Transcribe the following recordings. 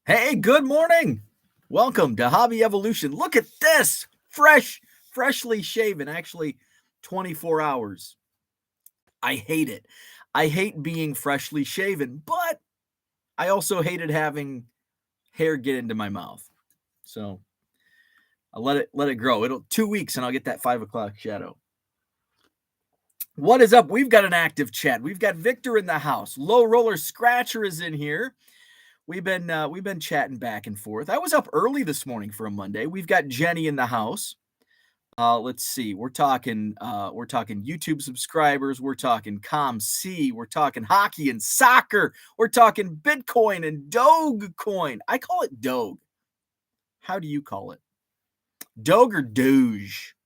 Hey, good morning. Welcome to Hobby Evolution. Look at this. Freshly shaven, actually 24 hours. I hate it. I hate being freshly shaven, but I also hated having hair get into my mouth. So I let it grow. It'll 2 weeks and I'll get that 5 o'clock shadow. What is up? We've got an active chat. We've got Victor in the house. Low Roller Scratcher is in here. We've been chatting back and forth. I was up early this morning for a Monday. We've got Jenny in the house. Let's see. We're talking YouTube subscribers. We're talking ComC. We're talking hockey and soccer. We're talking Bitcoin and Dogecoin. I call it Doge. How do you call it? Doge or Doge?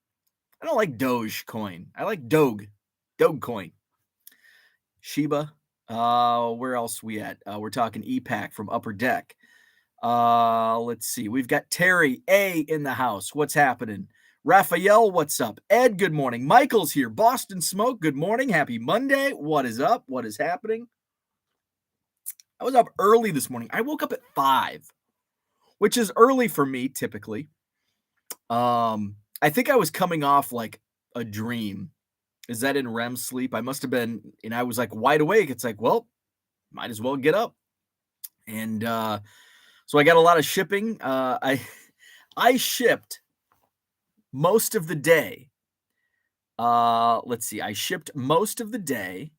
I don't like Dogecoin. I like Dogecoin. Shiba. Where else we at? We're talking EPAC from Upper Deck. Let's see. We've got Terry A in the house. What's happening? Raphael, what's up? Ed, good morning. Michael's here. Boston Smoke, good morning. Happy Monday. What is up? What is happening? I was up early this morning. I woke up at 5, which is early for me typically. I think I was coming off like a dream. Is that in REM sleep? I must have been, and I was like wide awake. It's like, well, might as well get up. And so I got a lot of shipping. I shipped most of the day. Let's see. I shipped most of the day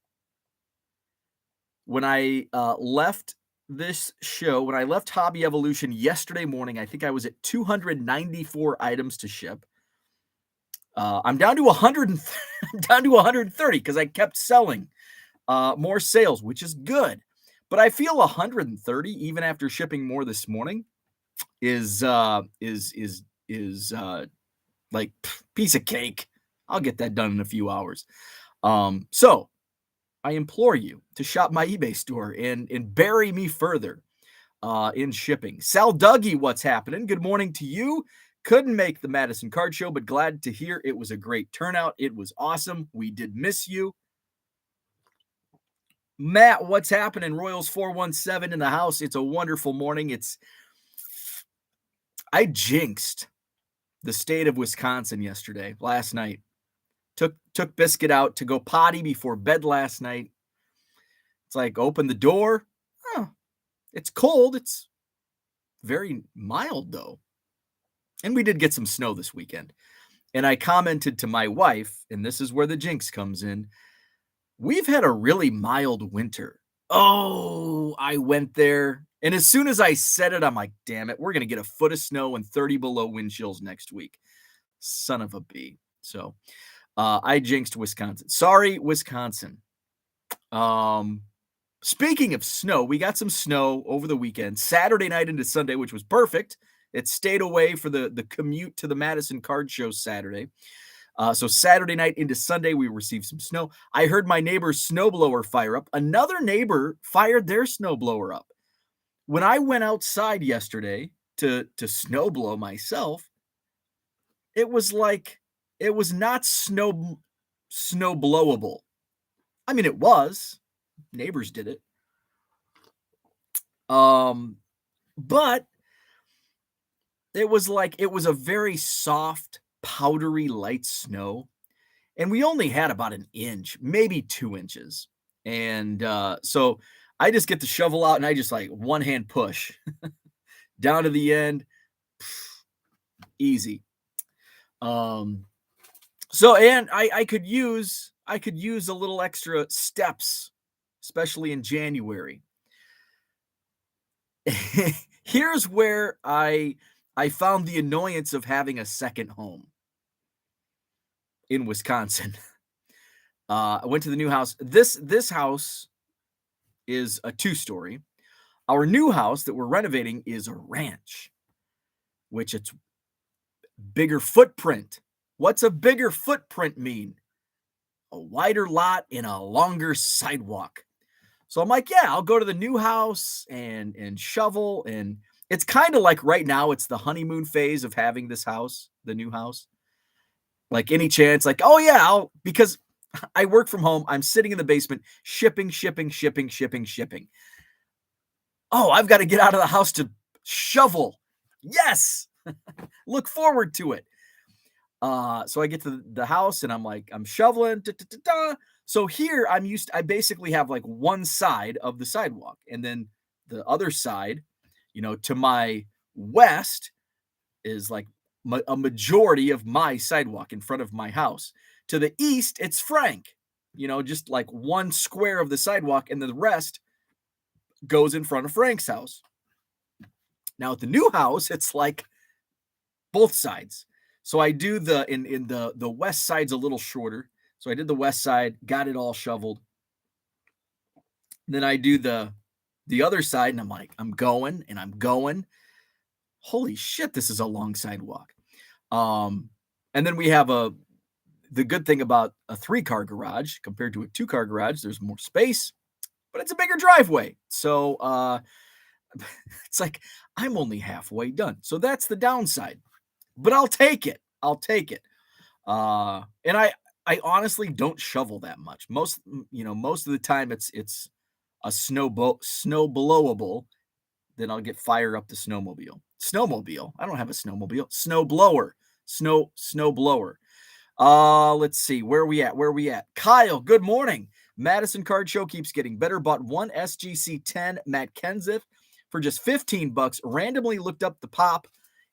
when I left this show. When I left Hobby Evolution yesterday morning, I think I was at 294 items to ship. I'm down to 100. I'm down to 130 because I kept selling more sales, which is good. But I feel 130 even after shipping more this morning is like piece of cake. I'll get that done in a few hours. So I implore you to shop my eBay store and bury me further in shipping. Sal Dougie, what's happening? Good morning to you. Couldn't make the Madison Card Show, but glad to hear it was a great turnout. It was awesome. We did miss you. Matt, what's happening? Royals 417 in the house. It's a wonderful morning. I jinxed the state of Wisconsin last night. Took Biscuit out to go potty before bed last night. It's like, open the door. Oh, it's cold. It's very mild though. And we did get some snow this weekend. And I commented to my wife, and this is where the jinx comes in. We've had a really mild winter. Oh, I went there. And as soon as I said it, I'm like, damn it, we're going to get a foot of snow and 30 below wind chills next week. Son of a bee. So I jinxed Wisconsin. Sorry, Wisconsin. Speaking of snow, we got some snow over the weekend, Saturday night into Sunday, which was perfect. It stayed away for the commute to the Madison Card Show Saturday. So Saturday night into Sunday, we received some snow. I heard my neighbor's snowblower fire up. Another neighbor fired their snowblower up. When I went outside yesterday to snowblow myself, it was not snowblowable. I mean, it was. Neighbors did it. But it was a very soft, powdery, light snow. And we only had about an inch, maybe 2 inches. And so I just get the shovel out and I just like one hand push down to the end. Easy. So, and I could use a little extra steps, especially in January. Here's where I found the annoyance of having a second home in Wisconsin. I went to the new house. This house is a 2-story. Our new house that we're renovating is a ranch, which it's bigger footprint. What's a bigger footprint mean? A wider lot and a longer sidewalk. So I'm like, yeah, I'll go to the new house and shovel. And it's kind of like right now, it's the honeymoon phase of having this house, the new house. Like any chance, like, oh yeah, because I work from home. I'm sitting in the basement, shipping. Oh, I've got to get out of the house to shovel. Yes. Look forward to it. So I get to the house and I'm shoveling. Da, da, da, da. So here I basically have like one side of the sidewalk, and then the other side, to my west is like a majority of my sidewalk in front of my house. To the east, it's Frank, just like one square of the sidewalk, and then the rest goes in front of Frank's house. Now at the new house, it's like both sides. So I do in the west side's a little shorter. So I did the west side, got it all shoveled. Then I do the other side, and I'm going and I'm going. Holy shit, this is a long sidewalk. And then we have the good thing about a 3-car garage compared to a 2-car garage, there's more space, but it's a bigger driveway. So it's like I'm only halfway done. So that's the downside. But I'll take it. I'll take it. And I honestly don't shovel that much. Most of the time it's a snow blowable. Then I'll get fire up the snowmobile. Snowmobile. I don't have a snowmobile. Snow blower. Snow blower. Let's see. Where are we at? Kyle, good morning. Madison Card Show keeps getting better. Bought one SGC 10 Matt Kenseth for just $15. Randomly looked up the pop.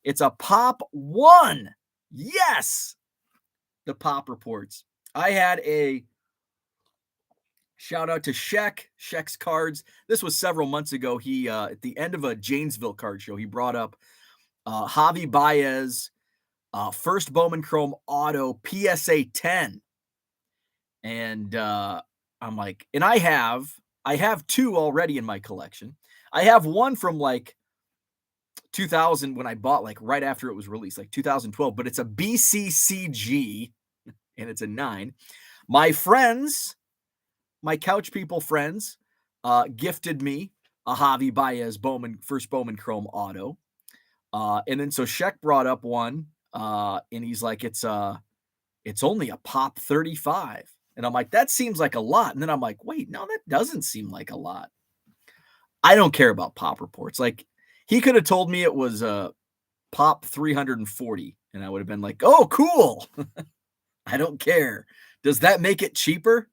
It's a pop 1. Yes. The pop reports. I had a shout out to Sheck's Cards. This was several months ago. He at the end of a Janesville card show, he brought up Javi Baez, first Bowman Chrome auto PSA 10. And I'm like, and I have 2 already in my collection. I have one from like 2000 when I bought like right after it was released, like 2012, but it's a BCCG and it's a 9. My friends, my couch people friends, gifted me a Javi Baez first Bowman Chrome auto. And then so Sheck brought up one, and he's like, it's only a pop 35. And I'm like, that seems like a lot. And then I'm like, wait, no, that doesn't seem like a lot. I don't care about pop reports. Like, he could have told me it was a pop 340, and I would have been like, oh, cool. I don't care. Does that make it cheaper?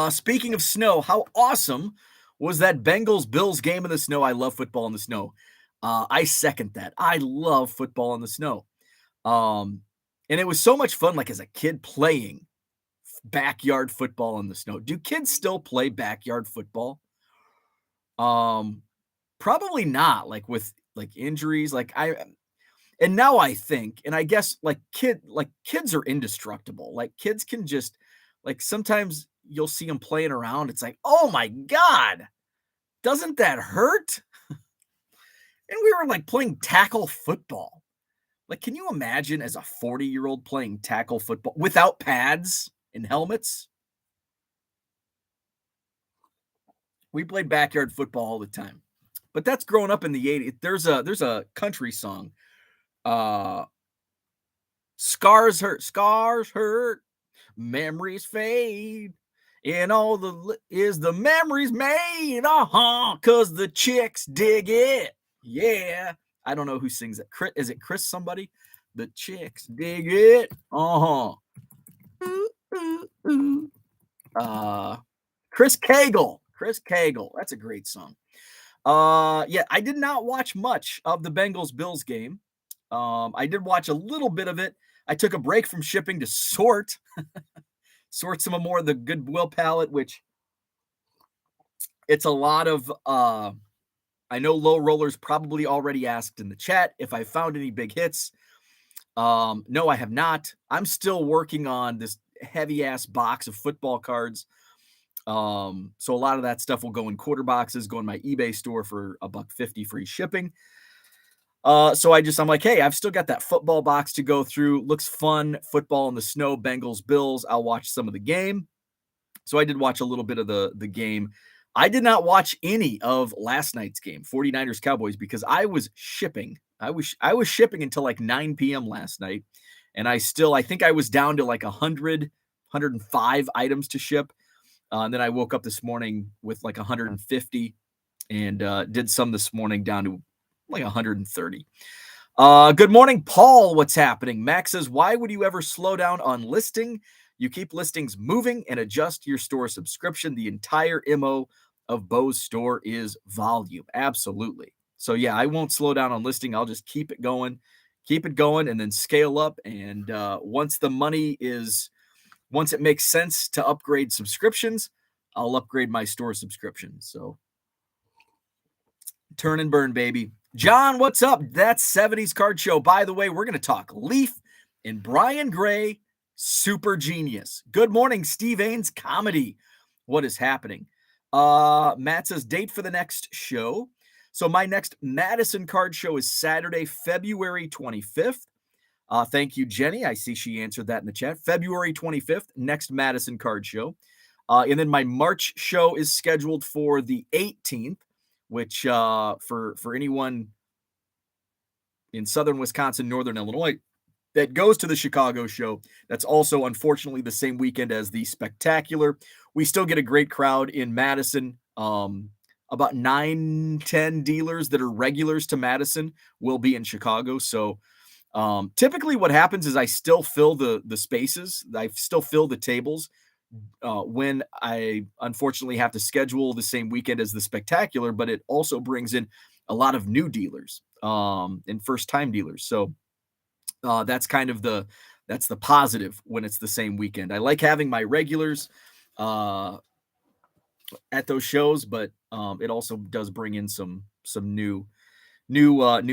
Speaking of snow, how awesome was that Bengals-Bills game in the snow? I love football in the snow. I second that. I love football in the snow. And it was so much fun, like as a kid playing backyard football in the snow. Do kids still play backyard football? Probably not, like with like injuries. And now I think, and I guess kids are indestructible. Like kids can just, like, sometimes you'll see them playing around. It's like, oh my God, doesn't that hurt? And we were like playing tackle football. Like, can you imagine as a 40-year-old playing tackle football without pads and helmets? We played backyard football all the time. But that's growing up in the 80s. There's a country song. Scars hurt, memories fade. And all the memories made, cause the chicks dig it. Yeah. I don't know who sings that. Is it Chris somebody? The chicks dig it. Chris Cagle. That's a great song. Yeah, I did not watch much of the Bengals-Bills game. I did watch a little bit of it. I took a break from shipping to sort some more of the Goodwill palette, which it's a lot of, I know Low Rollers probably already asked in the chat if I found any big hits. No, I have not. I'm still working on this heavy ass box of football cards. So a lot of that stuff will go in quarter boxes, go in my eBay store for $1.50 free shipping. So I'm like, hey, I've still got that football box to go through. Looks fun. Football in the snow, Bengals, Bills. I'll watch some of the game. So I did watch a little bit of the game. I did not watch any of last night's game, 49ers Cowboys, because I was shipping. I was shipping until like 9 p.m. last night. And I think I was down to like 105 items to ship. And then I woke up this morning with like 150. and did some this morning down to like 130. Good morning, Paul. What's happening? Max says, why would you ever slow down on listing? You keep listings moving and adjust your store subscription. The entire MO of Bo's store is volume. Absolutely. So yeah, I won't slow down on listing. I'll just keep it going, and then scale up. And once it makes sense to upgrade subscriptions, I'll upgrade my store subscription. So turn and burn, baby. John, what's up? That's 70s Card Show. By the way, we're going to talk Leaf and Brian Gray, Super Genius. Good morning, Steve Ains comedy. What is happening? Matt says date for the next show. So my next Madison Card Show is Saturday, February 25th. Thank you, Jenny. I see she answered that in the chat. February 25th, next Madison Card Show. And then my March show is scheduled for the 18th, which for anyone in southern Wisconsin, northern Illinois that goes to the Chicago show, that's also unfortunately the same weekend as the Spectacular. We still get a great crowd in Madison. About 9-10 dealers that are regulars to Madison will be in Chicago. So typically what happens is I still fill the spaces. I still fill the tables when I unfortunately have to schedule the same weekend as the Spectacular, but it also brings in a lot of new dealers and first-time dealers. So that's kind of the positive when it's the same weekend. I like having my regulars at those shows, but it also does bring in some new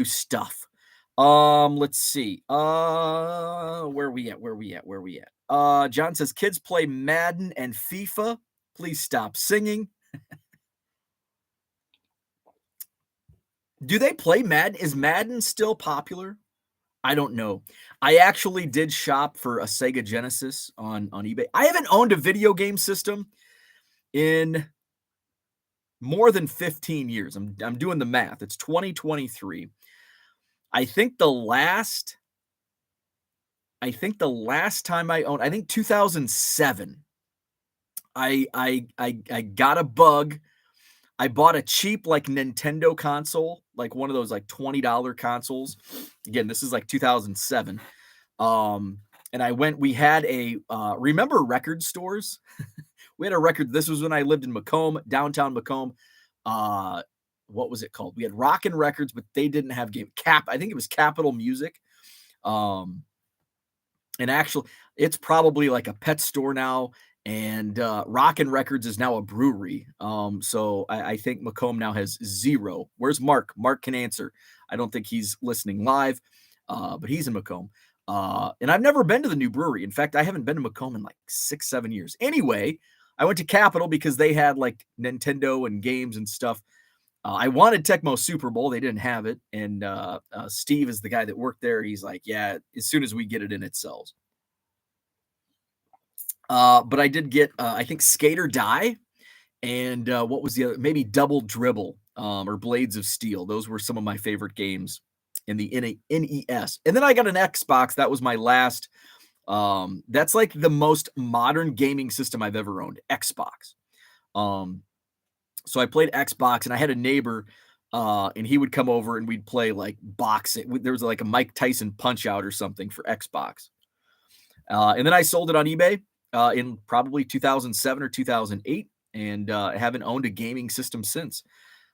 stuff. Let's see. Where we at? John says kids play Madden and FIFA. Please stop singing. Do they play Madden? Is Madden still popular? I don't know. I actually did shop for a Sega Genesis on eBay. I haven't owned a video game system in more than 15 years. I'm doing the math. It's 2023. I think the last time I owned, I think 2007. I got a bug. I bought a cheap like Nintendo console, like one of those like $20 consoles. Again, this is like 2007. And we had a remember record stores? We had a record. This was when I lived in Macomb, downtown Macomb. What was it called? We had Rockin' Records, but they didn't have game cap. I think it was Capitol Music. And actually, it's probably like a pet store now. And Rockin' Records is now a brewery. So I think Macomb now has zero. Where's Mark? Mark can answer. I don't think he's listening live, but he's in Macomb. And I've never been to the new brewery. In fact, I haven't been to Macomb in like 6-7 years. Anyway, I went to Capitol because they had like Nintendo and games and stuff. I wanted Tecmo Super Bowl. They didn't have it. And Steve is the guy that worked there. He's like, yeah, as soon as we get it in, it sells. But I did get, I think, Skate or Die. And what was the other? Maybe Double Dribble or Blades of Steel. Those were some of my favorite games in the NES. And then I got an Xbox. That was my last. That's like the most modern gaming system I've ever owned. Xbox. So I played Xbox, and I had a neighbor, and he would come over and we'd play like boxing. There was like a Mike Tyson Punch Out or something for Xbox. And then I sold it on eBay in probably 2007 or 2008, and I haven't owned a gaming system since.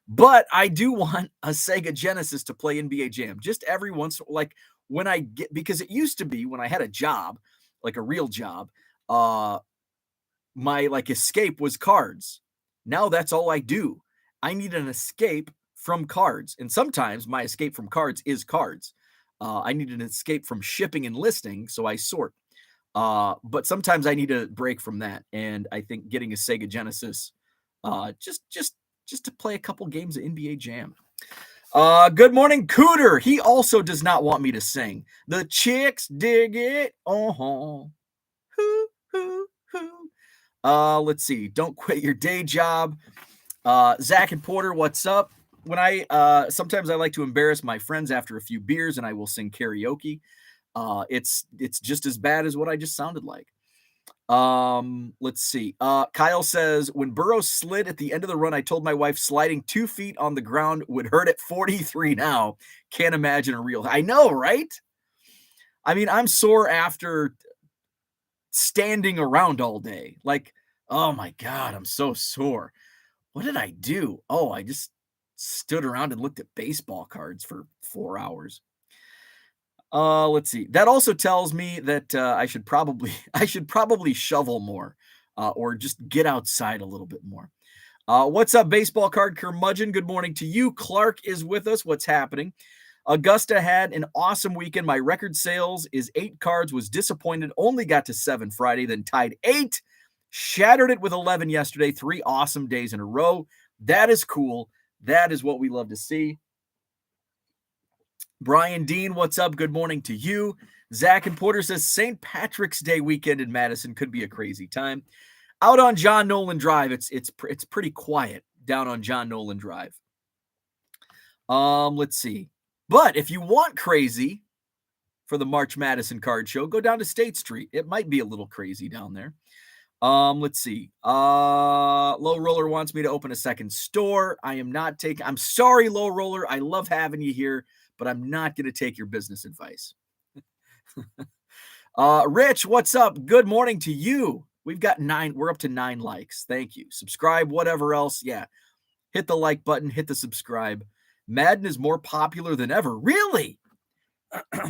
But I do want a Sega Genesis to play NBA Jam just every once, like when I get, because it used to be when I had a job, like a real job, my like escape was cards. Now that's all I do. I need an escape from cards. And sometimes my escape from cards is cards. I need an escape from shipping and listing, so I sort. But sometimes I need a break from that. And I think getting a Sega Genesis, just to play a couple games of NBA Jam. Good morning, Cooter. He also does not want me to sing. The chicks dig it. Hoo, hoo, hoo. Let's see. Don't quit your day job. Zach and Porter, what's up? When sometimes I like to embarrass my friends after a few beers, and I will sing karaoke. It's just as bad as what I just sounded like. Let's see. Kyle says, when Burrow slid at the end of the run, I told my wife sliding 2 feet on the ground would hurt at 43 now. Can't imagine a real. I know, right? I mean, I'm sore after standing around all day. Like, oh my God, I'm so sore. What did I do? Oh, I just stood around and looked at baseball cards for 4 hours. Let's see. That also tells me that I should probably shovel more, or just get outside a little bit more. What's up, baseball card curmudgeon? Good morning to you. Clark is with us. What's happening? Augusta had an awesome weekend. My record sales is 8 cards. Was disappointed. Only got to 7 Friday, then tied 8. Shattered it with 11 yesterday. 3 awesome days in a row. That is cool. That is what we love to see. Brian Dean, what's up? Good morning to you. Zach and Porter says St. Patrick's Day weekend in Madison could be a crazy time. Out on John Nolan Drive, it's pretty quiet down on John Nolan Drive. Let's see. But if you want crazy for the March Madison card show, go down to State Street. It might be a little crazy down there. Let's see. Low Roller wants me to open a second store. I'm sorry, Low Roller. I love having you here, but I'm not going to take your business advice. Rich, what's up? Good morning to you. We're up to 9 likes. Thank you. Subscribe, whatever else. Yeah. Hit the like button, hit the subscribe. Madden is more popular than ever. Really?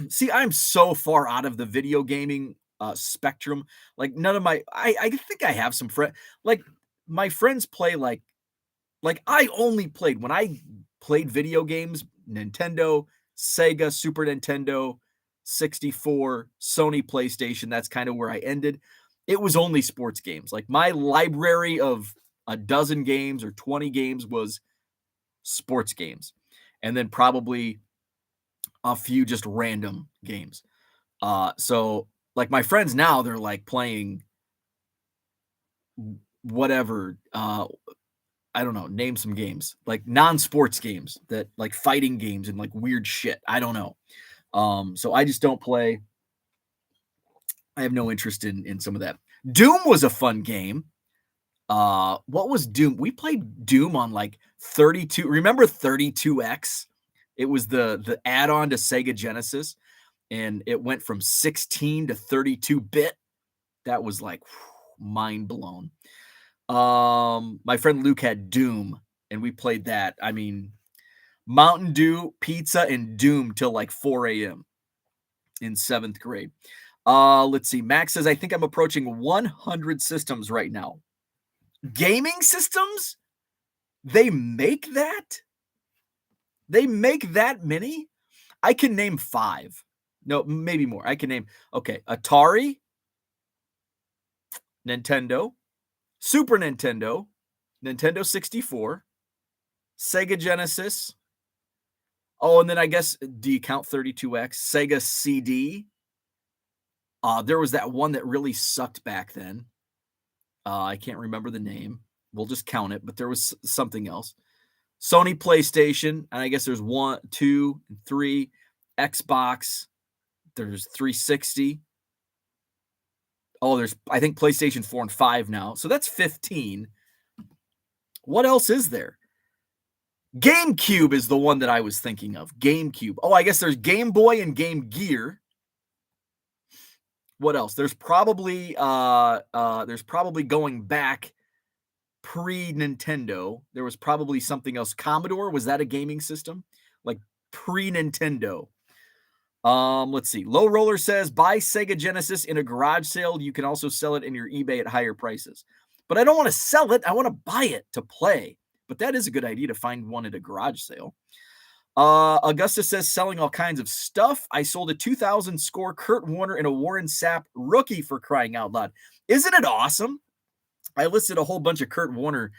See, I'm so far out of the video gaming spectrum. Like none of I think I have some friends. Like my friends play like I only played when I played video games, Nintendo, Sega, Super Nintendo, 64, Sony PlayStation. That's kind of where I ended. It was only sports games. Like my library of a dozen games or 20 games was sports games. And then probably a few just random games. So like my friends now, they're like playing whatever, I don't know, name some games, like non-sports games that like fighting games and like weird shit. I don't know. So I just don't play. I have no interest in some of that. Doom was a fun game. What was Doom? We played Doom on like 32. Remember 32X? It was the add-on to Sega Genesis, and it went from 16 to 32-bit. That was like mind blown. My friend Luke had Doom, and we played that. I mean, Mountain Dew, pizza, and Doom till like 4 a.m. in 7th grade. Let's see. Max says, I think I'm approaching 100 systems right now. Gaming systems? They make that? They make that many? I can name 5. No, maybe more. I can name, okay, Atari, Nintendo, Super Nintendo, Nintendo 64, Sega Genesis. Oh, and then I guess, do you count 32X? Sega CD. There was that one that really sucked back then. I can't remember the name. We'll just count it, but there was something else. Sony PlayStation, and I guess there's 1, 2, 3. Xbox, there's 360. Oh, there's, I think, PlayStation 4 and 5 now. So that's 15. What else is there? GameCube is the one that I was thinking of. GameCube. Oh, I guess there's Game Boy and Game Gear. What else? There's probably going back pre-Nintendo. There was probably something else. Commodore, was that a gaming system? Like pre-Nintendo. Let's see. Low Roller says, buy Sega Genesis in a garage sale. You can also sell it in your eBay at higher prices. But I don't want to sell it. I want to buy it to play. But that is a good idea to find one at a garage sale. Augusta says, selling all kinds of stuff. I sold a 2000 score Kurt Warner and a Warren Sapp rookie, for crying out loud. Isn't it awesome? I listed a whole bunch of Kurt Warner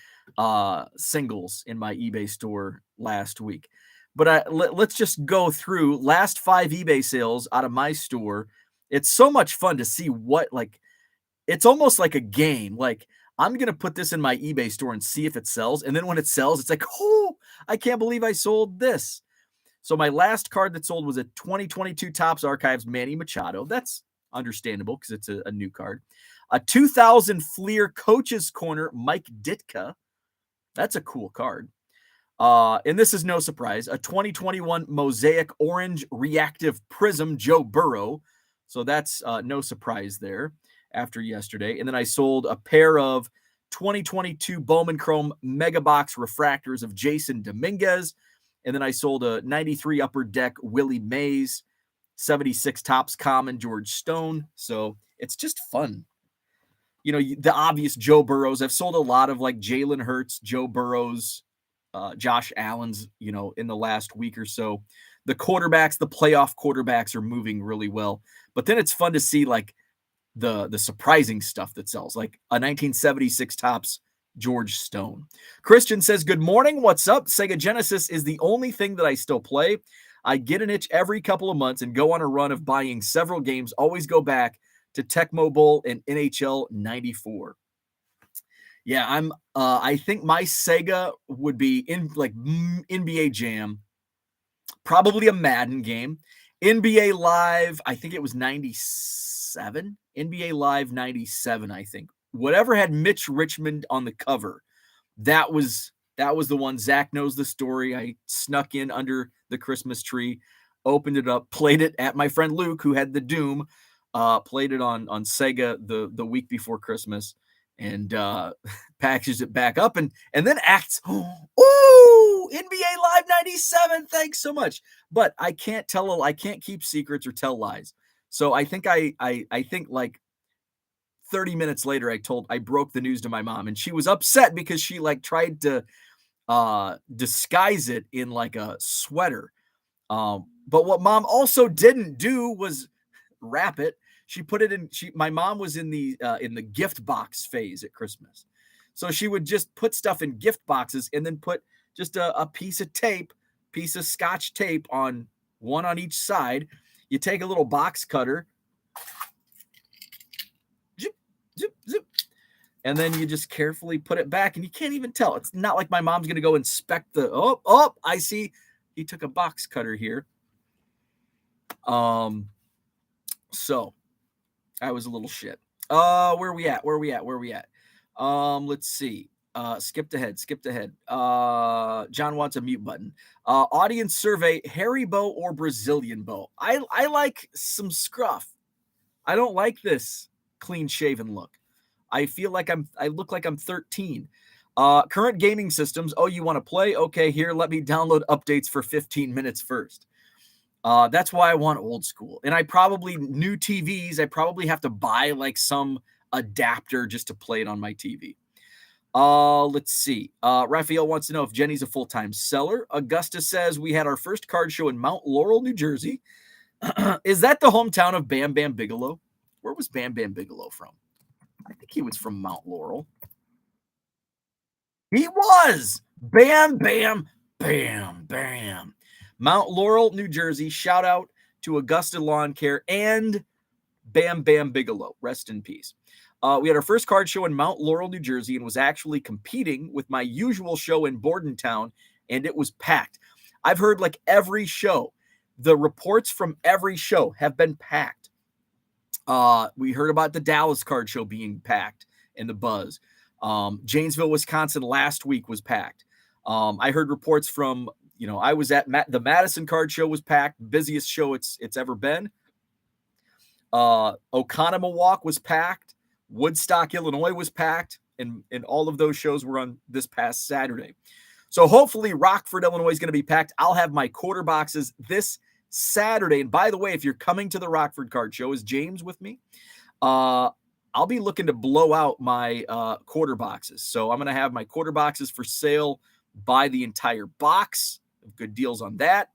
singles in my eBay store last week. But let's just go through last 5 eBay sales out of my store. It's so much fun to see what, like, it's almost like a game. Like, I'm going to put this in my eBay store and see if it sells. And then when it sells, it's like, oh, I can't believe I sold this. So my last card that sold was a 2022 Topps Archives Manny Machado. That's understandable because it's a new card. A 2000 Fleer Coaches Corner Mike Ditka. That's a cool card. And this is no surprise. A 2021 Mosaic Orange Reactive Prism Joe Burrow. So that's no surprise there after yesterday. And then I sold a pair of 2022 Bowman Chrome Mega Box refractors of Jason Dominguez. And then I sold a 93 Upper Deck Willie Mays, 76 Topps Common George Stone. So it's just fun. You know, the obvious Joe Burrows. I've sold a lot of like Jalen Hurts, Joe Burrows, Josh Allen's, you know, in the last week or so. The quarterbacks, the playoff quarterbacks are moving really well. But then it's fun to see like the surprising stuff that sells, like a 1976 Topps George Stone. Christian says, good morning. What's up? Sega Genesis is the only thing that I still play. I get an itch every couple of months and go on a run of buying several games. Always go back to Tecmo Bowl and NHL 94. Yeah, I think my Sega would be in like NBA Jam, probably a Madden game. NBA Live, I think it was 97. NBA Live 97, I think. Whatever had Mitch Richmond on the cover, that was the one. Zach knows the story. I snuck in under the Christmas tree, opened it up, played it at my friend Luke, who had the Doom, played it on Sega the week before Christmas, and packages it back up and then acts, ooh, NBA Live 97, thanks so much. But I can't keep secrets or tell lies. So I think I think like 30 minutes later, I broke the news to my mom, and she was upset because she like tried to disguise it in like a sweater. But what mom also didn't do was wrap it. She put it in, my mom was in the gift box phase at Christmas. So she would just put stuff in gift boxes and then put just a piece of Scotch tape on one on each side. You take a little box cutter, zip, zip, zip, and then you just carefully put it back, and you can't even tell. It's not like my mom's going to go inspect I see he took a box cutter here. So I was a little shit. Where we at? Let's see. Skipped ahead. John wants a mute button. Audience survey, hairy bow or Brazilian bow? I like some scruff. I don't like this clean shaven look. I feel like I look like I'm 13. Current gaming systems. Oh, you want to play? Okay, here, let me download updates for 15 minutes first. That's why I want old school. And new TVs, I probably have to buy like some adapter just to play it on my TV. Let's see. Raphael wants to know if Jenny's a full-time seller. Augusta says we had our first card show in Mount Laurel, New Jersey. Is that the hometown of Bam Bam Bigelow? Where was Bam Bam Bigelow from? I think he was from Mount Laurel. He was. Bam Bam Bam Bam. Mount Laurel, New Jersey. Shout out to Augusta Lawn Care and Bam Bam Bigelow. Rest in peace. We had our first card show in Mount Laurel, New Jersey, and was actually competing with my usual show in Bordentown, and it was packed. I've heard like every show. The reports from every show have been packed. We heard about the Dallas card show being packed and the buzz. Janesville, Wisconsin last week was packed. I heard reports from, I was at the Madison card show was packed, busiest show it's ever been. Oconomowoc was packed. Woodstock, Illinois was packed, and all of those shows were on this past Saturday. So hopefully Rockford, Illinois is going to be packed. I'll have my quarter boxes this Saturday. And by the way, if you're coming to the Rockford card show, is James with me? I'll be looking to blow out my quarter boxes. So I'm going to have my quarter boxes for sale. Buy the entire box. Good deals on that.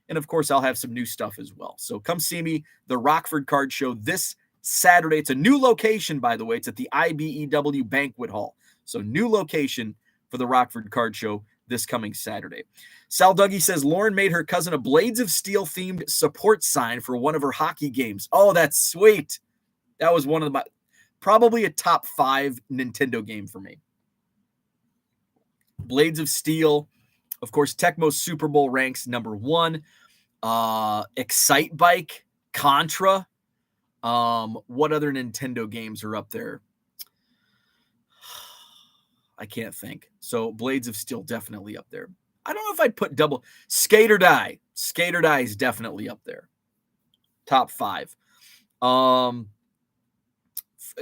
And of course, I'll have some new stuff as well. So come see me, the Rockford card show this Saturday. It's a new location, by the way. It's at the IBEW Banquet Hall. So new location for the Rockford card show this coming Saturday. Sal Dougie says Lauren made her cousin a Blades of Steel themed support sign for one of her hockey games. Oh, that's sweet. That was one of my, probably a top 5 Nintendo game for me. Blades of Steel. Of course, Tecmo Super Bowl ranks number 1. Excite Bike, Contra. What other Nintendo games are up there? I can't think. So Blades of Steel definitely up there. I don't know if I'd put double Skate or Die. Skate or Die is definitely up there. Top 5.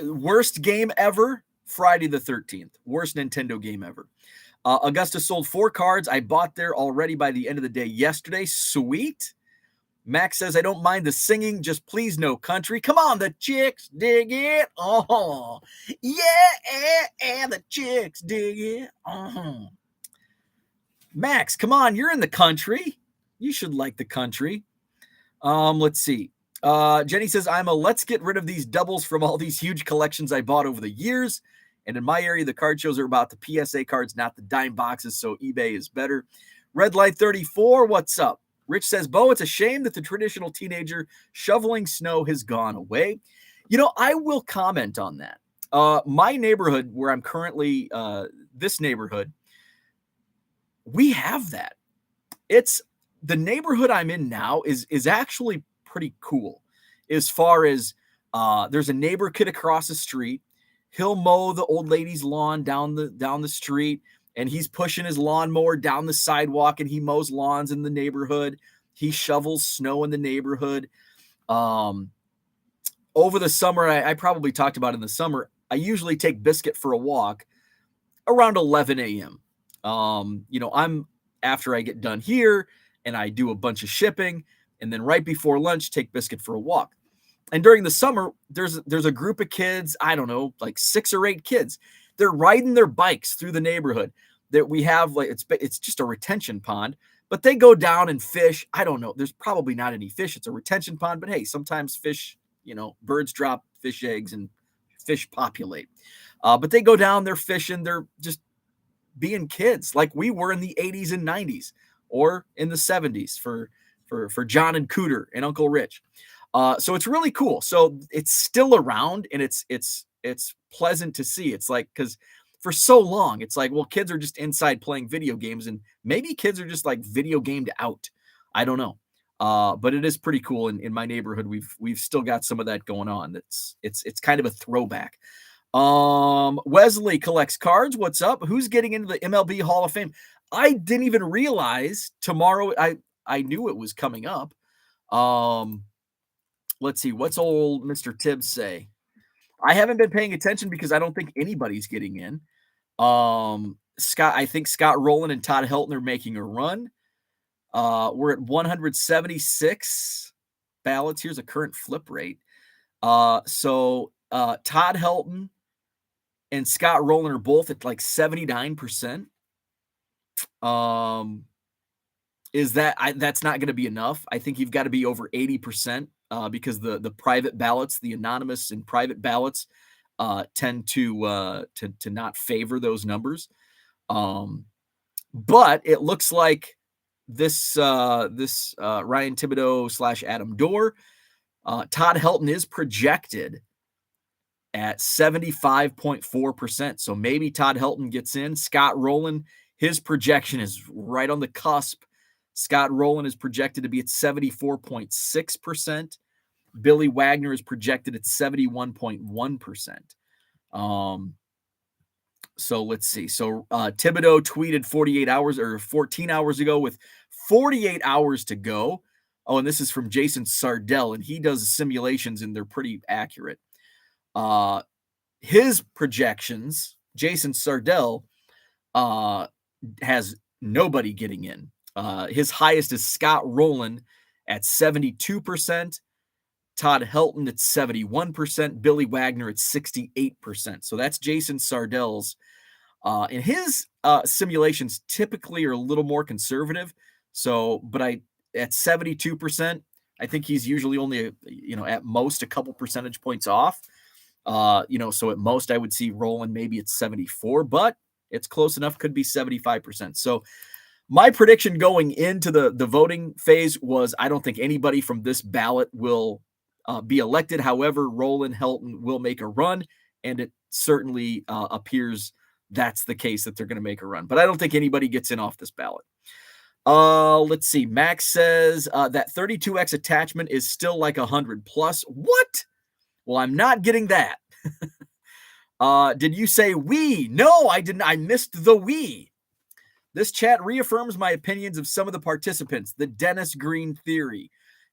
Worst game ever, Friday the 13th. Worst Nintendo game ever. Augusta sold 4 cards. I bought there already by the end of the day yesterday. Sweet. Max says, I don't mind the singing, just please no country. Come on, the chicks dig it. Oh, yeah, the chicks dig it. Oh. Max, come on, you're in the country. You should like the country. Let's see. Jenny says, let's get rid of these doubles from all these huge collections I bought over the years. And in my area, the card shows are about the PSA cards, not the dime boxes, so eBay is better. Red Light 34, what's up? Rich says, Bo, it's a shame that the traditional teenager shoveling snow has gone away. You know, I will comment on that. My neighborhood where I'm currently, this neighborhood, we have that. It's the neighborhood I'm in now is actually pretty cool as far as there's a neighbor kid across the street. He'll mow the old lady's lawn down the street. And he's pushing his lawnmower down the sidewalk, and he mows lawns in the neighborhood. He shovels snow in the neighborhood. Over the summer, I probably talked about in the summer, I usually take Biscuit for a walk around 11 a.m. I'm after I get done here, and I do a bunch of shipping, and then right before lunch, take Biscuit for a walk. And during the summer, there's a group of kids, I don't know, like 6 or 8 kids. They're riding their bikes through the neighborhood that we have. Like it's just a retention pond, but they go down and fish. I don't know. There's probably not any fish. It's a retention pond, but hey, sometimes fish, birds drop fish eggs and fish populate. But they go down, they're fishing. They're just being kids like we were in the 80s and 90s or in the 70s for John and Cooter and Uncle Rich. So it's really cool. So it's still around, and it's pleasant to see. It's like, because for so long, it's like, well, kids are just inside playing video games, and maybe kids are just like video gamed out. I don't know. But it is pretty cool. In my neighborhood, we've still got some of that going on. It's kind of a throwback. Wesley collects cards. What's up? Who's getting into the MLB Hall of Fame? I didn't even realize tomorrow. I knew it was coming up. Let's see. What's old Mr. Tibbs say? I haven't been paying attention because I don't think anybody's getting in. I think Scott Rowland and Todd Helton are making a run. We're at 176 ballots. Here's a current flip rate. So Todd Helton and Scott Rowland are both at like 79%. That's not going to be enough. I think you've got to be over 80%. Because the private ballots, the anonymous and private ballots, tend to not favor those numbers. But it looks like this Ryan Thibodeau / Adam Dorr, Todd Helton is projected at 75.4%. So maybe Todd Helton gets in. Scott Rowland, his projection is right on the cusp. Scott Rowland is projected to be at 74.6%. Billy Wagner is projected at 71.1%. So let's see. So Thibodeau tweeted 14 hours ago with 48 hours to go. Oh, and this is from Jason Sardell, and he does simulations, and they're pretty accurate. His projections, Jason Sardell, has nobody getting in. His highest is Scott Rowland at 72%, Todd Helton at 71%, Billy Wagner at 68%. So that's Jason Sardell's. And his simulations typically are a little more conservative. So, but at 72%, I think he's usually only, at most a couple percentage points off. So at most I would see Rowland maybe at 74, but it's close enough, could be 75%. So my prediction going into the voting phase was I don't think anybody from this ballot will be elected. However, Rowland Helton will make a run, and it certainly appears that's the case, that they're going to make a run. But I don't think anybody gets in off this ballot. Let's see. Max says that 32X attachment is still like 100 plus. What? Well, I'm not getting that. Did you say Wii? No, I didn't. I missed the Wii. This chat reaffirms my opinions of some of the participants. The Dennis Green theory.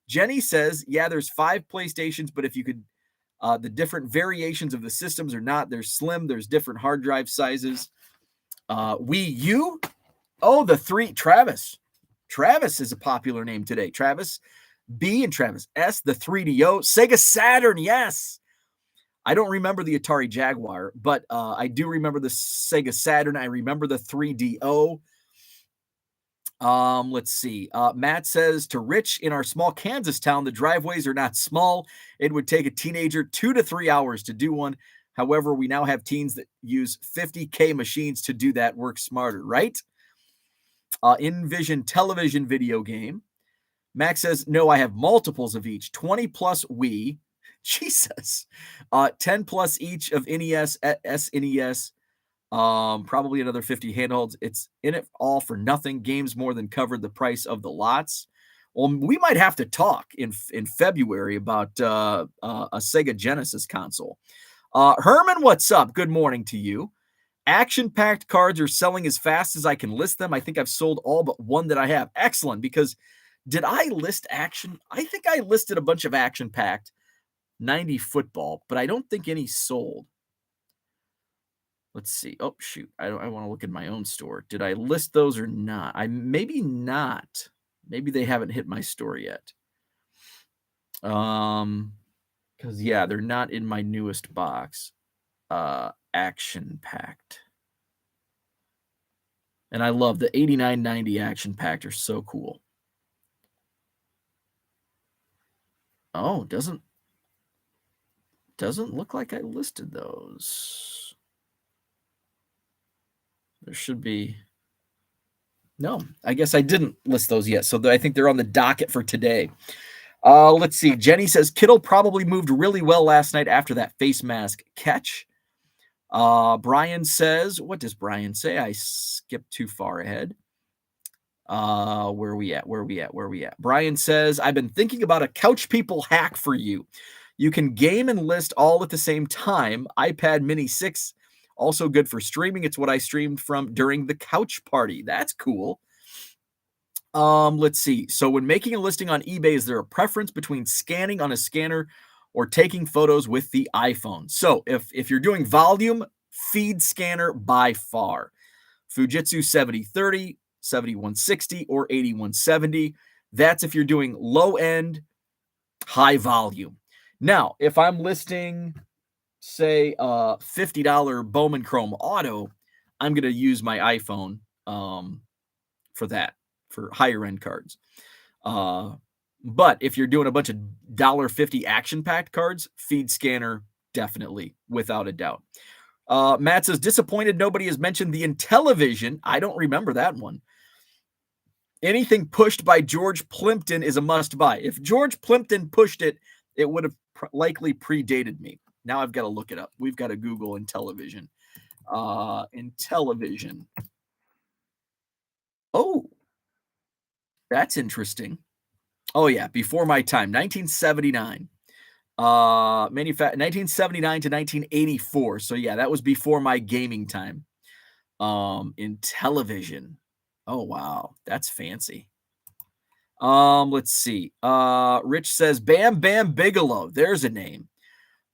Jenny says, yeah, there's 5 PlayStations, but if you could, the different variations of the systems are not. There's slim. There's different hard drive sizes. Wii U? Oh, the 3. Travis. Travis is a popular name today. Travis B and Travis S. The 3DO. Sega Saturn, yes. I don't remember the Atari Jaguar, but I do remember the Sega Saturn. I remember the 3DO. Let's see. Matt says, to Rich, in our small Kansas town, the driveways are not small. It would take a teenager 2 to 3 hours to do one. However, we now have teens that use 50K machines to do that. Work smarter, right? Envision television video game. Max says, no, I have multiples of each. 20 plus Wii. Jesus. 10 plus each of NES, SNES. Probably another 50 handhelds. It's in it all for nothing. Games more than covered the price of the lots. Well, we might have to talk in February about a Sega Genesis console. Herman, what's up? Good morning to you. Action-packed cards are selling as fast as I can list them. I think I've sold all but one that I have. Excellent, because did I list action? I think I listed a bunch of action-packed 90 football, but I don't think any sold. Let's see. Oh, shoot. I want to look in my own store. Did I list those or not? Maybe not. Maybe they haven't hit my store yet. Because, yeah, they're not in my newest box. Action-packed. And I love the 8990 action-packed are so cool. Oh, doesn't look like I listed those. There should be. No, I guess I didn't list those yet. So I think they're on the docket for today. Let's see. Jenny says Kittle probably moved really well last night after that face mask catch. Brian says, what does Brian say? I skipped too far ahead. Where are we at? Brian says, I've been thinking about a Couch People hack for you. You can game and list all at the same time. iPad Mini 6, also good for streaming. It's what I streamed from during the couch party. That's cool. Let's see. So when making a listing on eBay, is there a preference between scanning on a scanner or taking photos with the iPhone? So if you're doing volume, feed scanner by far. Fujitsu 7030, 7160, or 8170. That's if you're doing low end, high volume. Now, if I'm listing, say, $50 Bowman Chrome Auto, I'm going to use my iPhone for that, for higher end cards. But if you're doing a bunch of $1.50 action-packed cards, feed scanner, definitely, without a doubt. Matt says, disappointed nobody has mentioned the Intellivision. I don't remember that one. Anything pushed by George Plimpton is a must-buy. If George Plimpton pushed it, it would have likely predated me. Now I've got to look it up. We've got to Google Intellivision. Intellivision. Oh, that's interesting. Oh, yeah, before my time, 1979. 1979 to 1984. So, yeah, that was before my gaming time. Intellivision. Oh, wow, that's fancy. Let's see. Rich says Bam Bam Bigelow. There's a name.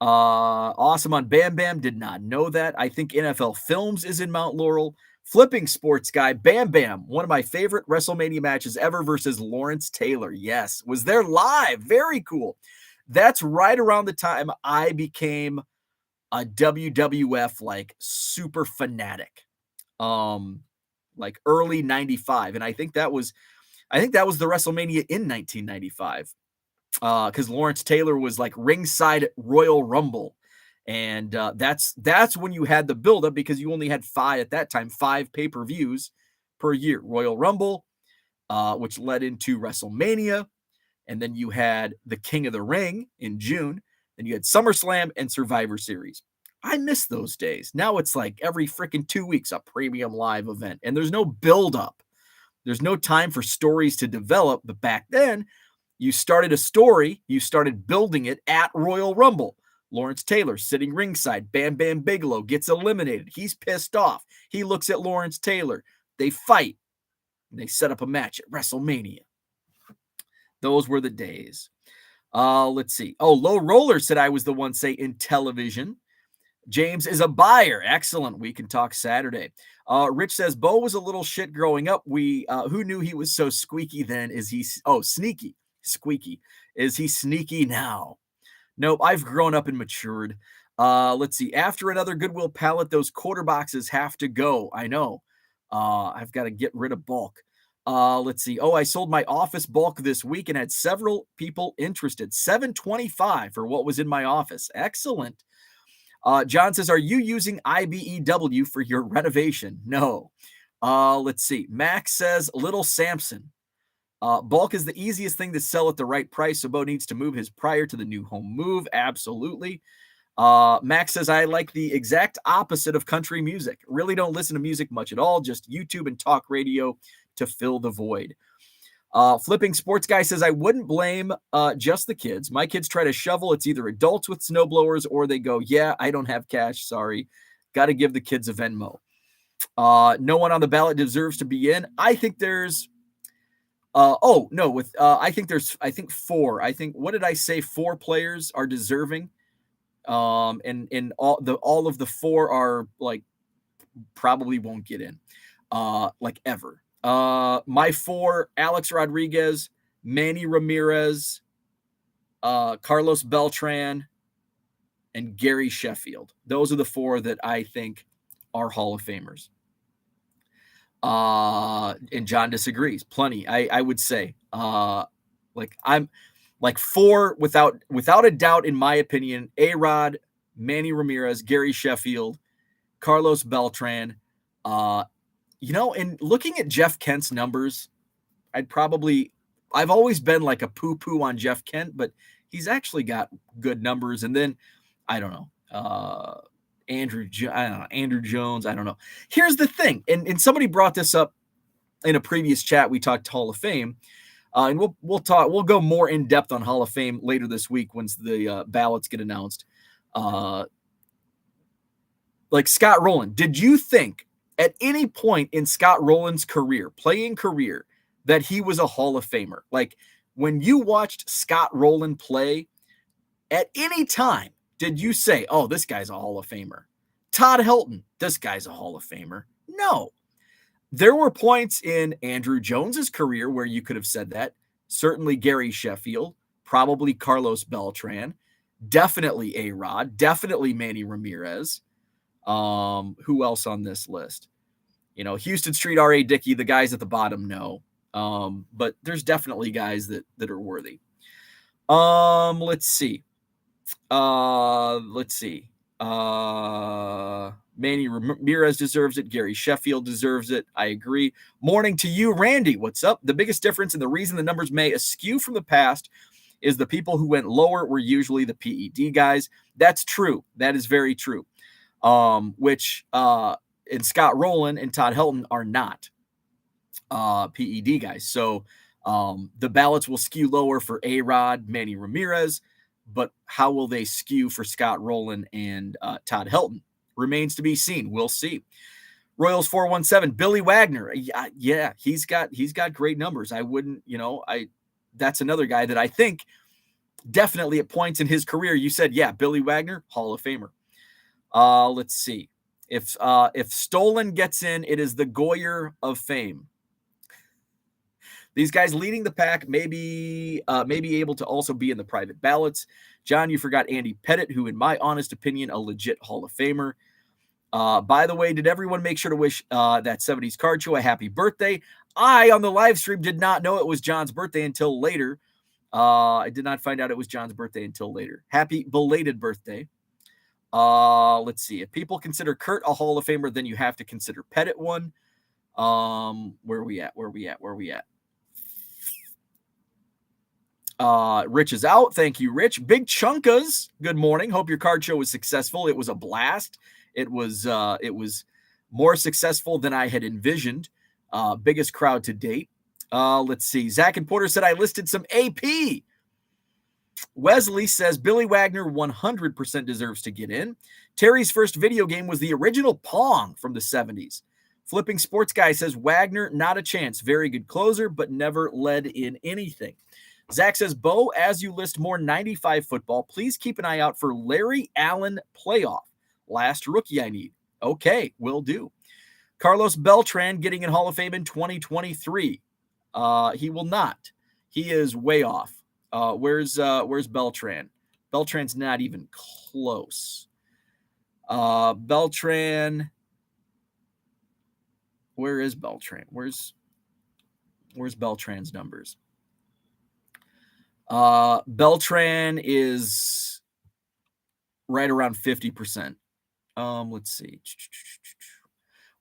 Awesome on Bam Bam. Did not know that. I think NFL Films is in Mount Laurel. Flipping Sports Guy. Bam Bam. One of my favorite WrestleMania matches ever versus Lawrence Taylor. Yes. Was there live. Very cool. That's right around the time I became a WWF like super fanatic. Like early 95. And I think that was the WrestleMania in 1995. Because Lawrence Taylor was like ringside at Royal Rumble. And that's when you had the buildup, because you only had 5 pay-per-views per year. Royal Rumble, which led into WrestleMania. And then you had the King of the Ring in June. Then you had SummerSlam and Survivor Series. I miss those days. Now it's like every freaking 2 weeks, a premium live event. And there's no buildup. There's no time for stories to develop. But back then, you started a story, you started building it at Royal Rumble. Lawrence Taylor sitting ringside. Bam Bam Bigelow gets eliminated. He's pissed off. He looks at Lawrence Taylor. They fight. And they set up a match at WrestleMania. Those were the days. Let's see. Oh, Low Roller said I was the one say in television. James is a buyer. Excellent. We can talk Saturday. Rich says Bo was a little shit growing up. Who knew he was so squeaky then? Is he sneaky? Squeaky. Is he sneaky now? Nope. I've grown up and matured. Let's see. After another Goodwill pallet, those quarter boxes have to go. I know. I've got to get rid of bulk. Let's see. Oh, I sold my office bulk this week and had several people interested. $725 for what was in my office. Excellent. John says, are you using IBEW for your renovation? No. Let's see. Max says, Little Samson. Bulk is the easiest thing to sell at the right price, so Bo needs to move his prior to the new home move. Absolutely. Max says, I like the exact opposite of country music. Really don't listen to music much at all, just YouTube and talk radio to fill the void. Flipping Sports Guy says, I wouldn't blame just the kids. My kids try to shovel. It's either adults with snowblowers or they go, yeah, I don't have cash. Sorry. Got to give the kids a Venmo. No one on the ballot deserves to be in. I think there's I think four. What did I say? 4 players are deserving. And all of the 4 are like probably won't get in like ever. My 4, Alex Rodriguez, Manny Ramirez, Carlos Beltran, and Gary Sheffield. Those are the 4 that I think are Hall of Famers. And John disagrees. Plenty, I would say. I'm like 4 without a doubt, in my opinion. A-Rod, Manny Ramirez, Gary Sheffield, Carlos Beltran. And looking at Jeff Kent's numbers, I've always been like a poo-poo on Jeff Kent, but he's actually got good numbers. And then, I don't know, Andrew Jones, I don't know. Here's the thing, and somebody brought this up in a previous chat. We talked Hall of Fame, and we'll go more in depth on Hall of Fame later this week once the ballots get announced. Like Scott Rowland, did you think at any point in Scott Rowland's playing career, that he was a Hall of Famer? Like when you watched Scott Rowland play, at any time, did you say, oh, this guy's a Hall of Famer? Todd Helton, this guy's a Hall of Famer? No. There were points in Andrew Jones's career where you could have said that. Certainly Gary Sheffield, probably Carlos Beltran, definitely A-Rod, definitely Manny Ramirez. Who else on this list? Houston Street, R.A. Dickey, the guys at the bottom, no. But there's definitely guys that are worthy. Let's see. Manny Ramirez deserves it. Gary Sheffield deserves it. I agree. Morning to you, Randy. What's up? The biggest difference and the reason the numbers may askew from the past is the people who went lower were usually the PED guys. That's true. That is very true. Which and Scott Rowland and Todd Helton are not PED guys. So the ballots will skew lower for A-Rod, Manny Ramirez, but how will they skew for Scott Rowland and Todd Helton? Remains to be seen. We'll see. Royals 417, Billy Wagner. Yeah, he's got great numbers. I wouldn't, that's another guy that I think definitely at points in his career, you said, yeah, Billy Wagner, Hall of Famer. Let's see. If Stolen gets in, it is the Goyer of fame. These guys leading the pack may be able to also be in the private ballots. John, you forgot Andy Pettit, who, in my honest opinion, a legit Hall of Famer. By the way, did everyone make sure to wish that 70s Card Show a happy birthday? I, on the live stream, did not know it was John's birthday until later. I did not find out it was John's birthday until later. Happy belated birthday. Let's see. If people consider Kurt a Hall of Famer, then you have to consider Pettit one. Where are we at? Rich is out. Thank you, Rich. Big Chunkas, good morning. Hope your card show was successful. It was a blast. It was more successful than I had envisioned. Biggest crowd to date. Let's see. Zach and Porter said I listed some AP. Wesley says Billy Wagner 100% deserves to get in. Terry's first video game was the original Pong from the 70s. Flipping Sports Guy says Wagner, not a chance. Very good closer, but never led in anything. Zach says, Bo, as you list more 95 football, please keep an eye out for Larry Allen playoff. Last rookie I need. Okay, will do. Carlos Beltran getting in Hall of Fame in 2023. He will not. He is way off. Where's Beltran? Beltran's not even close. Beltran. Where is Beltran? Where's Beltran's numbers? Beltran is right around 50%. Let's see.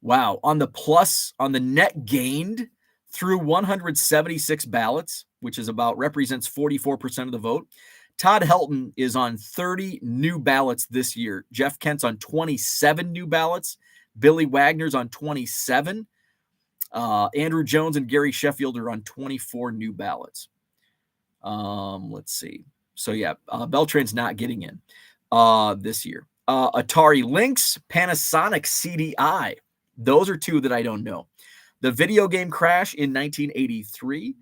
Wow. On the net gained through 176 ballots, which is represents 44% of the vote. Todd Helton is on 30 new ballots this year. Jeff Kent's on 27 new ballots. Billy Wagner's on 27. Andrew Jones and Gary Sheffield are on 24 new ballots. Let's see. So yeah, Beltran's not getting in this year. Atari Lynx, Panasonic CDI. Those are two that I don't know. The video game crash in 1983.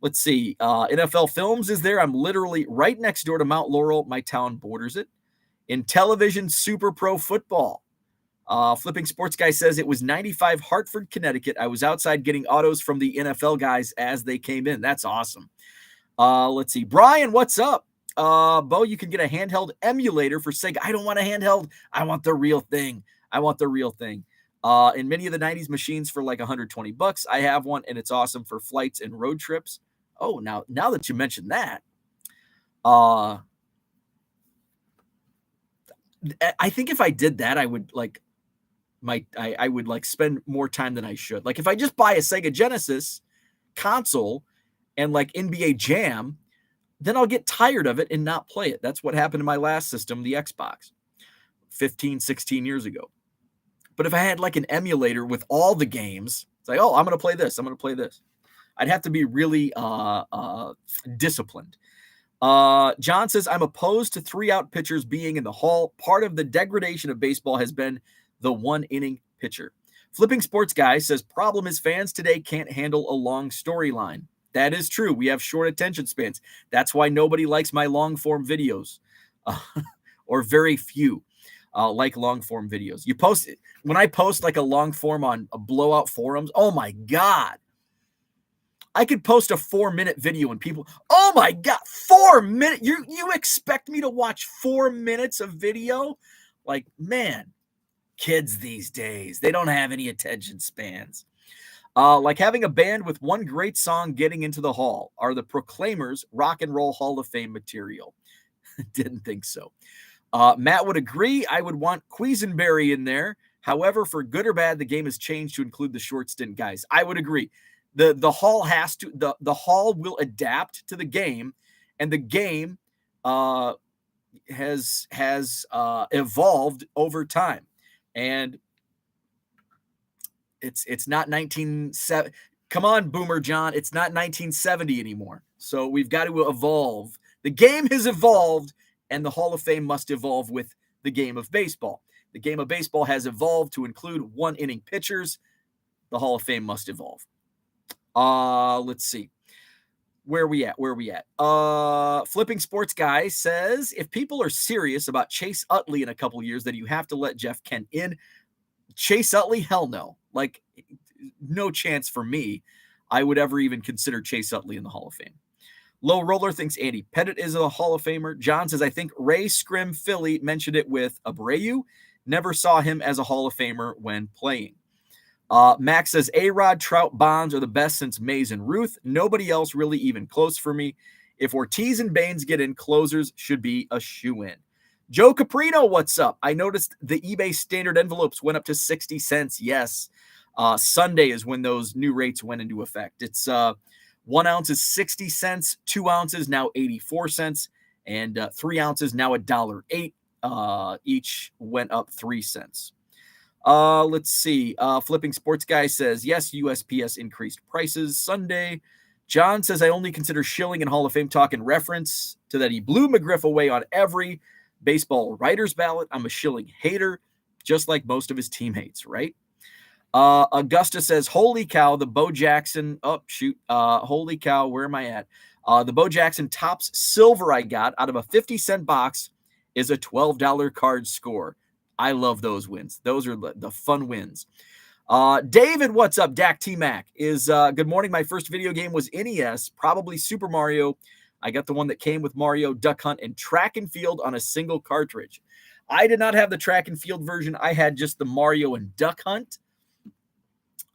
Let's see. NFL Films is there. I'm literally right next door to Mount Laurel. My town borders it. In television, Super Pro Football. Flipping Sports Guy says it was 95 Hartford, Connecticut. I was outside getting autos from the NFL guys as they came in. That's awesome. Let's see. Brian, what's up? Bo, you can get a handheld emulator for Sega. I don't want a handheld. I want the real thing. In many of the 90s machines for like $120. I have one, and it's awesome for flights and road trips. Oh, now that you mentioned that, I think if I did that, I would I would spend more time than I should. Like if I just buy a Sega Genesis console and like NBA Jam, then I'll get tired of it and not play it. That's what happened to my last system, the Xbox, 15, 16 years ago. But if I had like an emulator with all the games, it's like, oh, I'm going to play this. I'd have to be really disciplined. John says, I'm opposed to 3-out pitchers being in the Hall. Part of the degradation of baseball has been the 1-inning pitcher. Flipping Sports Guy says, problem is fans today can't handle a long storyline. That is true. We have short attention spans. That's why nobody likes my long-form videos, or very few like long-form videos. When I post like a long-form on a blowout forums, oh my God. I could post a 4-minute video and people, oh my God, 4 minutes. You expect me to watch 4 minutes of video? Like, man, kids these days, they don't have any attention spans. Like having a band with one great song getting into the Hall. Are the Proclaimers Rock and Roll Hall of Fame material? Didn't think so. Matt would agree. I would want Quisenberry in there. However, for good or bad, the game has changed to include the short stint guys. I would agree. The Hall has to, the Hall will adapt to the game, and the game has evolved over time. And it's not 1970. Come on, Boomer John. It's not 1970 anymore. So we've got to evolve. The game has evolved, and the Hall of Fame must evolve with the game of baseball. The game of baseball has evolved to include 1-inning pitchers. The Hall of Fame must evolve. Let's see. Where are we at? Flipping Sports Guy says, if people are serious about Chase Utley in a couple years, then you have to let Jeff Kent in. Chase Utley? Hell no. Like, no chance for me. I would ever even consider Chase Utley in the Hall of Fame. Low Roller thinks Andy Pettit is a Hall of Famer. John says, I think Ray Scrim Philly mentioned it with Abreu. Never saw him as a Hall of Famer when playing. Max says, A-Rod, Trout, Bonds are the best since Mays and Ruth. Nobody else really even close for me. If Ortiz and Baines get in, closers should be a shoe-in. Joe Caprino, what's up? I noticed the eBay standard envelopes went up to 60 cents. Yes. Sunday is when those new rates went into effect. It's 1 ounce is 60 cents, 2 ounces now 84 cents, and 3 ounces now $1.08. Each went up 3 cents. Let's see. Flipping Sports Guy says, yes, USPS increased prices Sunday. John says, I only consider Schilling in Hall of Fame talk in reference to that he blew McGriff away on every baseball writer's ballot. I'm a Schilling hater, just like most of his teammates, right? Augusta says, holy cow, the Bo Jackson, holy cow, where am I at? The Bo Jackson Topps silver I got out of a 50-cent box is a $12 card score. I love those wins. Those are the fun wins. David, what's up? Dak T-Mac is, good morning. My first video game was NES, probably Super Mario. I got the one that came with Mario, Duck Hunt, and Track and Field on a single cartridge. I did not have the Track and Field version. I had just the Mario and Duck Hunt.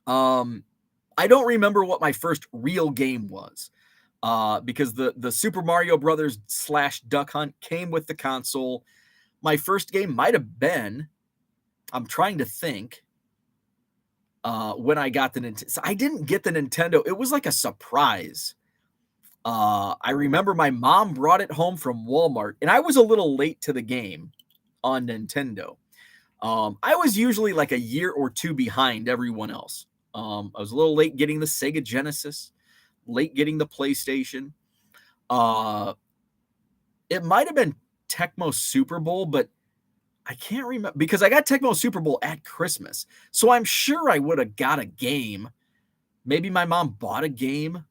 I don't remember what my first real game was, because the Super Mario Brothers / Duck Hunt came with the console. My first game might have been, I'm trying to think, when I got the Nintendo. So I didn't get the Nintendo. It was like a surprise. I remember my mom brought it home from Walmart, and I was a little late to the game on Nintendo. I was usually like a year or two behind everyone else. I was a little late getting the Sega Genesis, late getting the PlayStation. It might have been Tecmo Super Bowl, but I can't remember because I got Tecmo Super Bowl at Christmas. So I'm sure I would have got a game. Maybe my mom bought a game.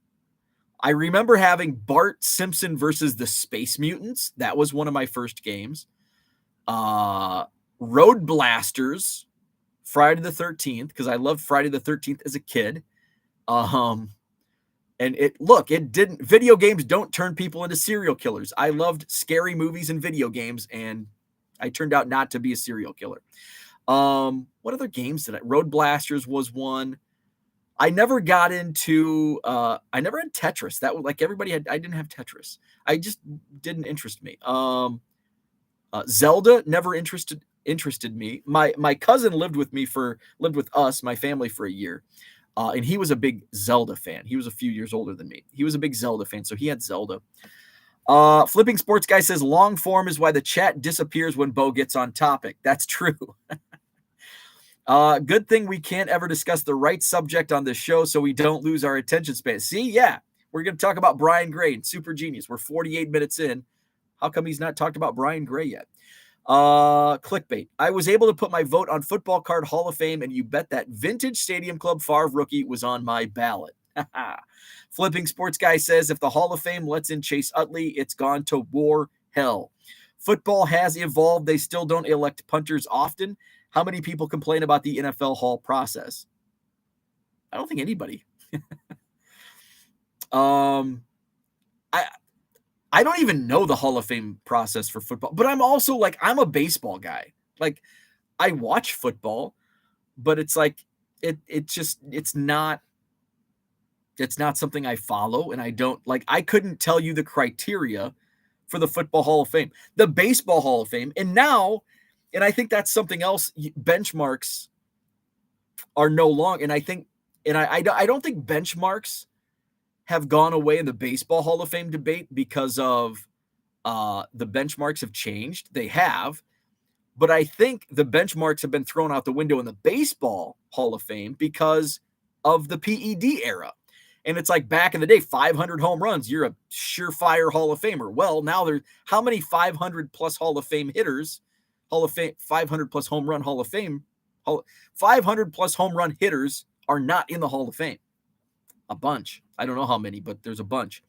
I remember having Bart Simpson versus the Space Mutants. That was one of my first games. Road Blasters, Friday the 13th, because I loved Friday the 13th as a kid. And video games don't turn people into serial killers. I loved scary movies and video games, and I turned out not to be a serial killer. What other games did Road Blasters was one. I never got into, I never had Tetris. That was like everybody had, I didn't have Tetris. I just didn't interest me. Zelda never interested me. My cousin lived with us, my family, for a year. And he was a big Zelda fan. He was a few years older than me. He was a big Zelda fan, so he had Zelda. Flipping Sports Guy says, long form is why the chat disappears when Bo gets on topic. That's true. Good thing we can't ever discuss the right subject on this show so we don't lose our attention span. See, yeah, we're going to talk about Brian Gray and Super Genius. We're 48 minutes in. How come he's not talked about Brian Gray yet? Clickbait. I was able to put my vote on Football Card Hall of Fame, and you bet that vintage Stadium Club Favre rookie was on my ballot. Flipping Sports Guy says, if the Hall of Fame lets in Chase Utley, it's gone to war hell. Football has evolved. They still don't elect punters often. How many people complain about the NFL Hall process? I don't think anybody. I don't even know the Hall of Fame process for football, but I'm also like, I'm a baseball guy. Like, I watch football, but it's like, it's not something I follow. And I don't like, I couldn't tell you the criteria for the Football Hall of Fame, the Baseball Hall of Fame. And I think that's something else. Benchmarks are no longer, and I don't think benchmarks have gone away in the Baseball Hall of Fame debate because of the benchmarks have changed. They have. But I think the benchmarks have been thrown out the window in the Baseball Hall of Fame because of the PED era. And it's like back in the day, 500 home runs, you're a surefire Hall of Famer. Well, now there's how many 500 plus Hall of Fame hitters, 500 plus home run Hall of Fame, 500 plus home run hitters are not in the Hall of Fame. A bunch. I don't know how many, but there's a bunch.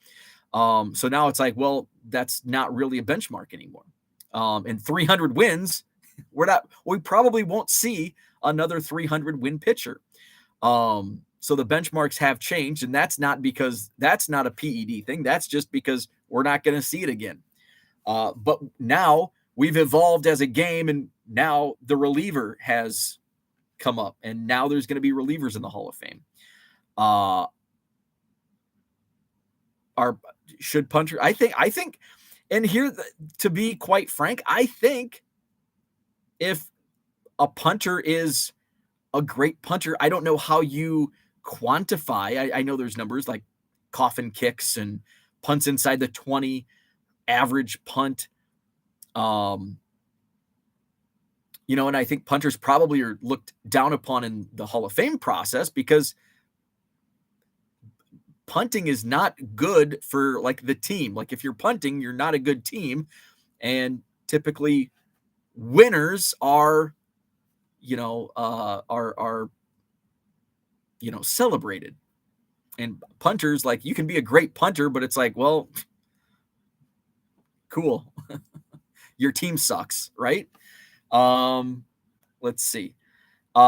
So now it's like, well, that's not really a benchmark anymore. And 300 wins, we probably won't see another 300 win pitcher. So the benchmarks have changed, and that's not because that's not a PED thing. That's just because we're not going to see it again. But now we've evolved as a game, and now the reliever has come up, and now there's going to be relievers in the Hall of Fame. Should punter? I think, and here, to be quite frank, I think if a punter is a great punter, I don't know how you quantify. I know there's numbers like coffin kicks and punts inside the 20, average punt. And I think punters probably are looked down upon in the Hall of Fame process because punting is not good for like the team. Like if you're punting, you're not a good team. And typically winners are, celebrated. And punters, like you can be a great punter, but it's like, well, cool. Your team sucks, right? Let's see.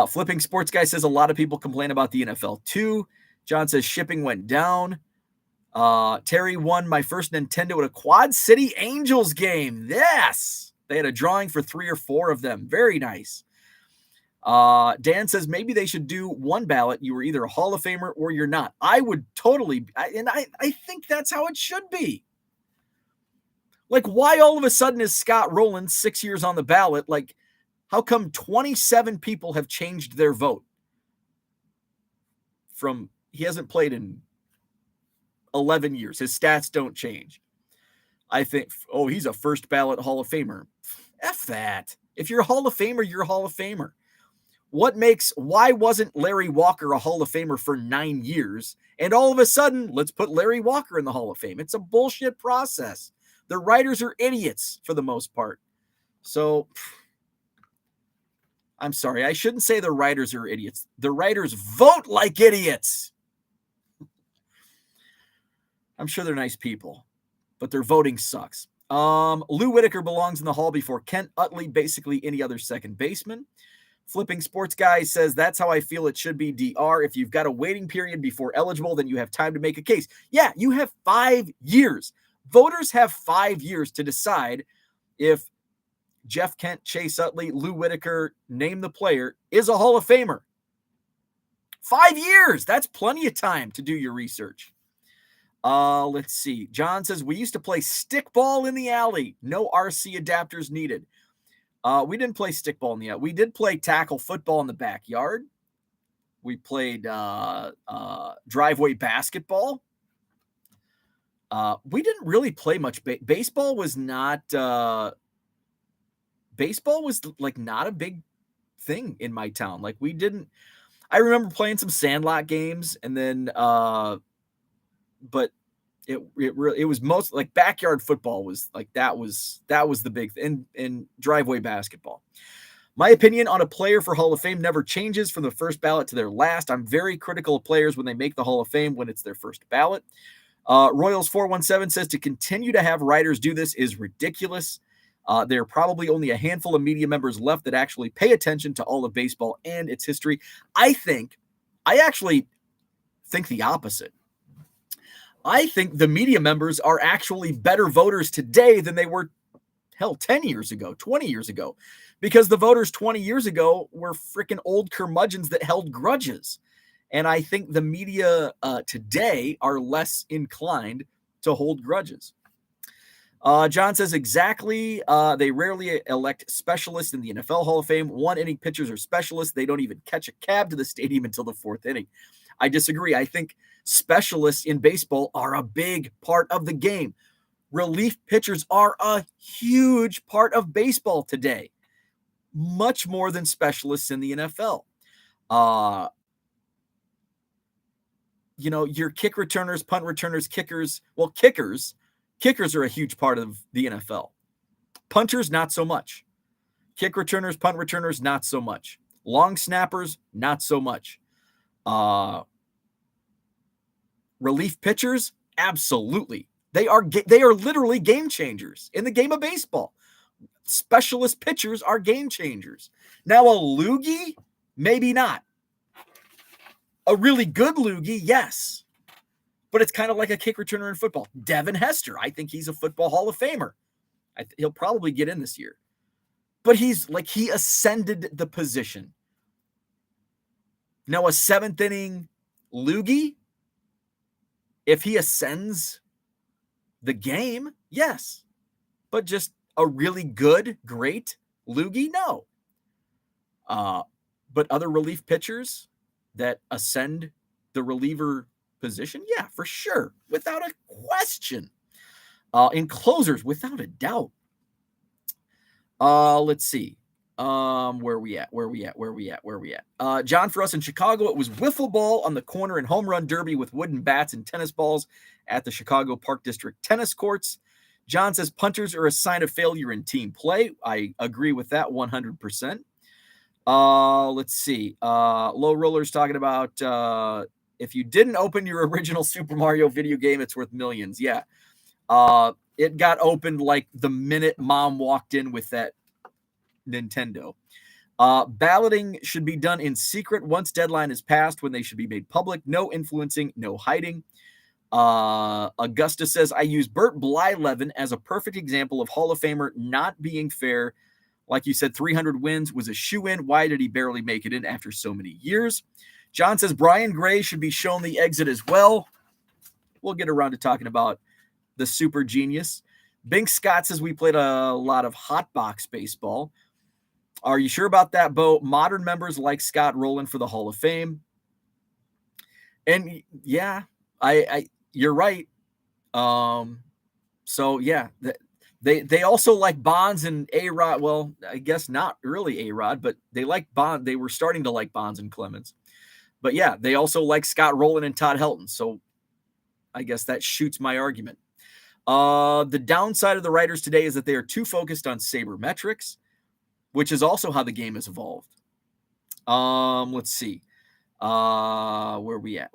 Flipping Sports Guy says a lot of people complain about the NFL too. John says shipping went down. Terry won my first Nintendo at a Quad City Angels game. Yes. They had a drawing for 3 or 4 of them. Very nice. Dan says maybe they should do one ballot. You were either a Hall of Famer or you're not. I would totally, and I think that's how it should be. Like, why all of a sudden is Scott Rowland 6 years on the ballot? Like, how come 27 people have changed their vote? He hasn't played in 11 years. His stats don't change. I think, he's a first ballot Hall of Famer. F that. If you're a Hall of Famer, you're a Hall of Famer. Why wasn't Larry Walker a Hall of Famer for 9 years? And all of a sudden, let's put Larry Walker in the Hall of Fame. It's a bullshit process. The writers are idiots for the most part. So, I'm sorry. I shouldn't say the writers are idiots. The writers vote like idiots. I'm sure they're nice people, but their voting sucks. Lou Whitaker belongs in the Hall before Kent Utley, basically any other second baseman. Flipping Sports Guy says, that's how I feel it should be, DR. If you've got a waiting period before eligible, then you have time to make a case. Yeah, you have 5 years. Voters have 5 years to decide if Jeff Kent, Chase Utley, Lou Whitaker, name the player, is a Hall of Famer. 5 years. That's plenty of time to do your research. Let's see. John says, we used to play stickball in the alley. No RC adapters needed. We didn't play stickball in the alley. We did play tackle football in the backyard. We played driveway basketball. We didn't really play much. Baseball was not like not a big thing in my town. Like I remember playing some Sandlot games and then, but it was most like backyard football was like, that was the big thing, and driveway basketball. My opinion on a player for Hall of Fame never changes from the first ballot to their last. I'm very critical of players when they make the Hall of Fame when it's their first ballot. Royals 417 says to continue to have writers do this is ridiculous. There are probably only a handful of media members left that actually pay attention to all of baseball and its history. I actually think the opposite. I think the media members are actually better voters today than they were, 10 years ago, 20 years ago, because the voters 20 years ago were freaking old curmudgeons that held grudges. And I think the media today are less inclined to hold grudges. John says exactly. They rarely elect specialists in the NFL Hall of Fame. 1-inning pitchers are specialists. They don't even catch a cab to the stadium until the 4th inning. I disagree. I think specialists in baseball are a big part of the game. Relief pitchers are a huge part of baseball today, much more than specialists in the NFL. Your kick returners, punt returners, kickers. Well, kickers are a huge part of the NFL. Punters, not so much. Kick returners, punt returners, not so much. Long snappers, not so much. Relief pitchers, absolutely. They are literally game changers in the game of baseball. Specialist pitchers are game changers. Now, a loogie, maybe not. A really good loogie, yes. But it's kind of like a kick returner in football. Devin Hester, I think he's a football Hall of Famer. He'll probably get in this year. But he ascended the position. Now, a 7th inning loogie, if he ascends the game, yes. But just a really good, great loogie, no. But other relief pitchers that ascend the reliever position, yeah, for sure, without a question. In closers, without a doubt. Let's see. Where we at? John, for us in Chicago, it was wiffle ball on the corner and home run derby with wooden bats and tennis balls at the Chicago Park District tennis courts. John says punters are a sign of failure in team play. I agree with that 100%. Let's see. Low Roller's talking about if you didn't open your original Super Mario video game, it's worth millions. Yeah. It got opened like the minute mom walked in with that Nintendo. Balloting should be done in secret once deadline is passed, when they should be made public. No influencing, no hiding. Augusta says, I use Bert Blyleven as a perfect example of Hall of Famer not being fair. Like you said, 300 wins was a shoe-in. Why did he barely make it in after so many years? John says Brian Gray should be shown the exit as well. We'll get around to talking about the super genius. Bink Scott says we played a lot of hot box baseball. Are you sure about that, Bo? Modern members like Scott rolling for the Hall of Fame. And yeah, I you're right. So yeah, they also like Bonds and A-Rod. Well, I guess not really A-Rod, but they like Bond. They were starting to like Bonds and Clemens. But yeah, they also like Scott Rowland and Todd Helton. So I guess that shoots my argument. The downside of the writers today is that they are too focused on sabermetrics, which is also how the game has evolved. Let's see. Where we at?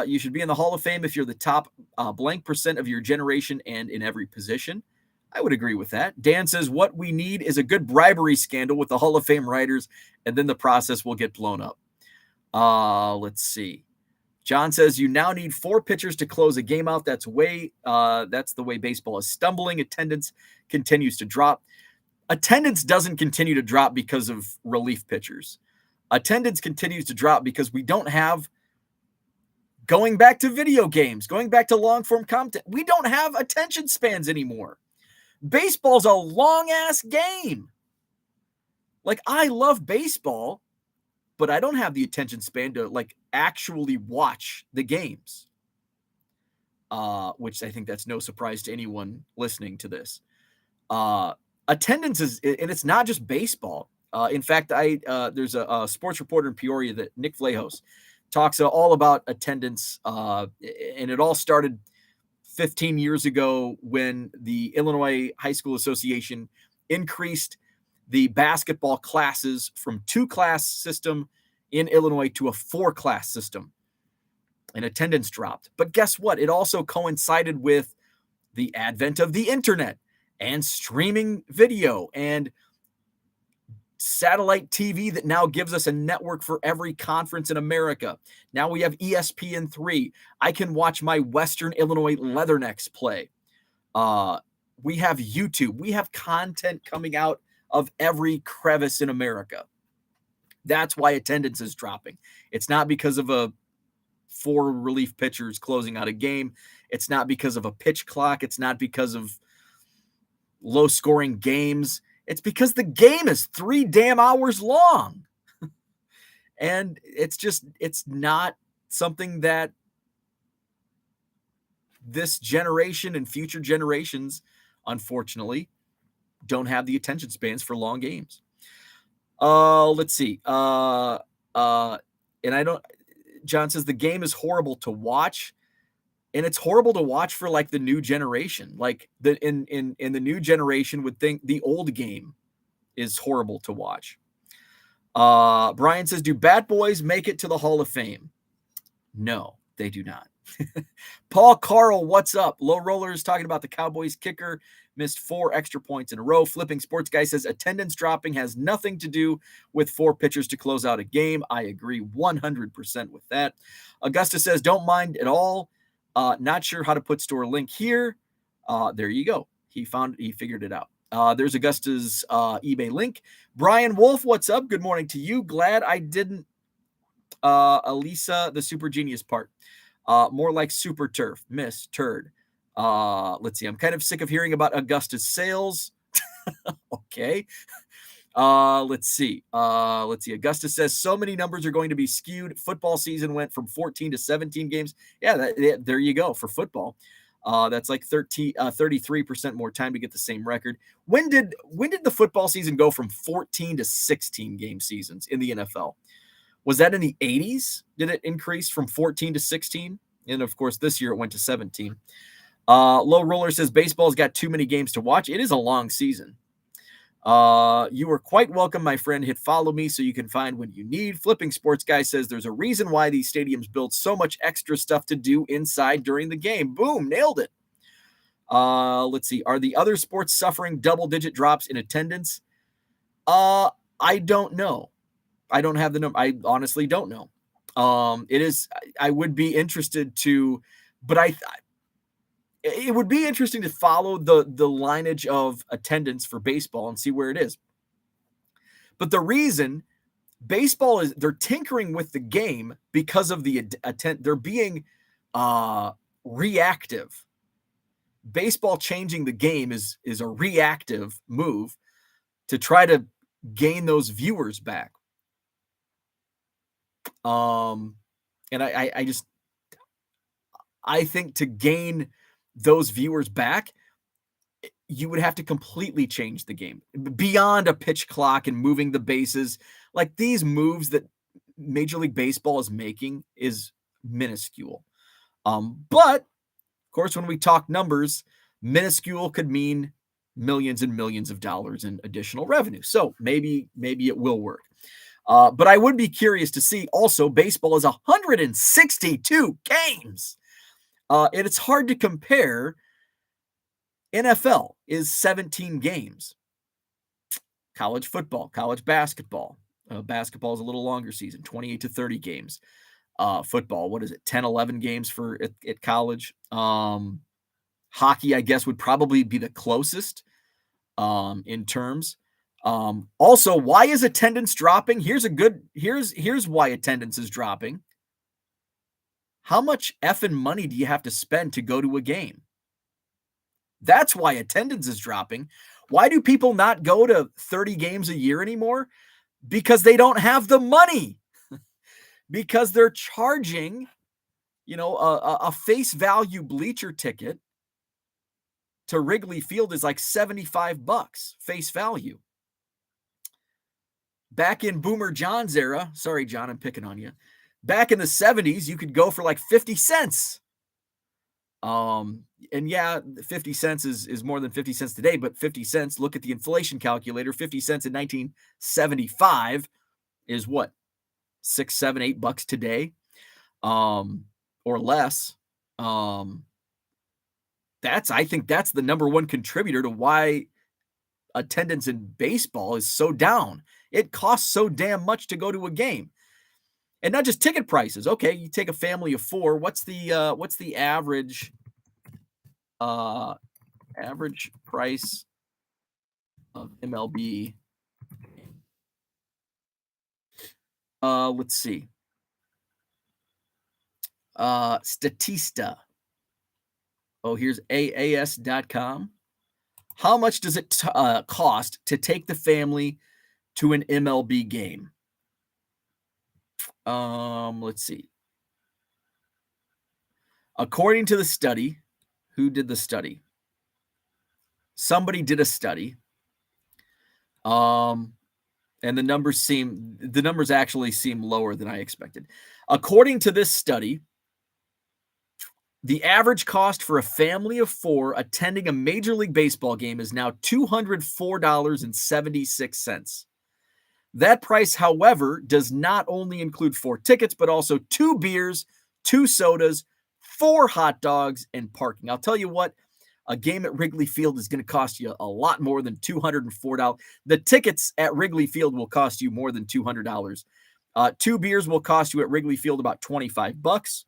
You should be in the Hall of Fame if you're the top blank percent of your generation and in every position. I would agree with that. Dan says what we need is a good bribery scandal with the Hall of Fame writers, and then the process will get blown up. Let's see. John says you now need 4 pitchers to close a game out. That's the way baseball is stumbling. Attendance continues to drop. Attendance doesn't continue to drop because of relief pitchers. Attendance continues to drop because we don't have, going back to video games, going back to long form content, we don't have attention spans anymore. Baseball's a long ass game. Like, I love baseball, but I don't have the attention span to like actually watch the games. Which I think that's no surprise to anyone listening to this. Attendance is, and it's not just baseball. In fact, there's a sports reporter in Peoria, that Nick Vlahos, talks all about attendance. And it all started 15 years ago when the Illinois High School Association increased the basketball classes from 2-class system in Illinois to a 4-class system, and attendance dropped. But guess what? It also coincided with the advent of the internet and streaming video and satellite TV that now gives us a network for every conference in America. Now we have ESPN3. I can watch my Western Illinois Leathernecks play. We have YouTube. We have content coming out of every crevice in America. That's why attendance is dropping. It's not because of 4 relief pitchers closing out a game. It's not because of a pitch clock. It's not because of low scoring games. It's because the game is 3 damn hours long. And it's not something that this generation and future generations, unfortunately, don't have the attention spans for long games. Let's see. And John says the game is horrible to watch. And it's horrible to watch for like the new generation. Like in the new generation would think the old game is horrible to watch. Brian says, do Bat Boys make it to the Hall of Fame? No, they do not. Paul Carl, what's up? Low Roller is talking about the Cowboys kicker missed 4 extra points in a row. Flipping Sports Guy says attendance dropping has nothing to do with 4 pitchers to close out a game. I agree 100% with that. Augusta says don't mind at all. Not sure how to put store link here. There you go. He figured it out. There's Augusta's eBay link. Brian Wolf, what's up? Good morning to you. Glad I didn't Elisa the super genius part. More like super turf. Miss turd. Let's see. I'm kind of sick of hearing about Augusta's sales. Okay. Let's see. Augusta says so many numbers are going to be skewed. Football season went from 14 to 17 games. Yeah, there you go for football. That's like 33% more time to get the same record. When did the football season go from 14 to 16 game seasons in the NFL? Was that in the 80s? Did it increase from 14 to 16? And of course, this year it went to 17. Low Roller says baseball's got too many games to watch. It is a long season. You are quite welcome, my friend. Hit follow me so you can find what you need. Flipping Sports Guy says there's a reason why these stadiums build so much extra stuff to do inside during the game. Boom, nailed it. Let's see. Are the other sports suffering double-digit drops in attendance? I don't know. I don't have the number. I honestly don't know. It is. I would be interested to, but it would be interesting to follow the lineage of attendance for baseball and see where it is. But the reason baseball is they're tinkering with the game because of the they're being reactive. Baseball changing the game is a reactive move to try to gain those viewers back. And I think to gain those viewers back, you would have to completely change the game beyond a pitch clock and moving the bases. Like these moves that Major League Baseball is making is minuscule. But of course, when we talk numbers, minuscule could mean millions and millions of dollars in additional revenue. So maybe it will work. But I would be curious to see also baseball is 162 games. And it's hard to compare. NFL is 17 games. College football, college basketball. Basketball is a little longer season, 28 to 30 games. Football, what is it, 10, 11 games for at college. Hockey, I guess, would probably be the closest in terms. Also, why is attendance dropping? Here's why attendance is dropping. How much effing money do you have to spend to go to a game? That's why attendance is dropping. Why do people not go to 30 games a year anymore? Because they don't have the money. Because they're charging, a face value bleacher ticket to Wrigley Field is like $75 face value. Back in Boomer John's era, sorry, John, I'm picking on you. Back in the 70s, you could go for like 50 cents. And yeah, 50 cents is more than 50 cents today, but 50 cents, look at the inflation calculator, 50 cents in 1975 is what? $6, $7, $8 today, or less. I think that's the number one contributor to why attendance in baseball is so down. It costs so damn much to go to a game. And not just ticket prices. Okay, you take a family of four. What's the average price of MLB? Let's see. Statista. Oh, here's AAS.com. How much does it cost to take the family to an MLB game? Let's see. According to the study, who did the study? Somebody did a study. And the numbers actually seem lower than I expected. According to this study, the average cost for a family of four attending a Major League Baseball game is now $204.76. That price, however, does not only include 4 tickets, but also 2 beers, 2 sodas, 4 hot dogs, and parking. I'll tell you what, a game at Wrigley Field is going to cost you a lot more than $204. The tickets at Wrigley Field will cost you more than $200. 2 beers will cost you at Wrigley Field about $25.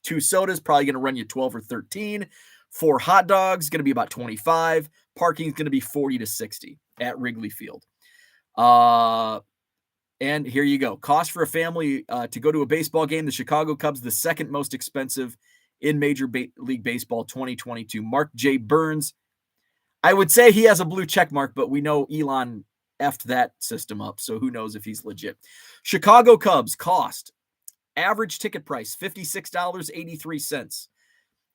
2 sodas probably going to run you 12 or 13. 4 hot dogs going to be about 25. Parking is going to be 40 to 60 at Wrigley Field. And here you go. Cost for a family to go to a baseball game. The Chicago Cubs, the second most expensive in Major League Baseball 2022. Mark J. Burns. I would say he has a blue check mark, but we know Elon effed that system up, so who knows if he's legit. Chicago Cubs cost. Average ticket price, $56.83.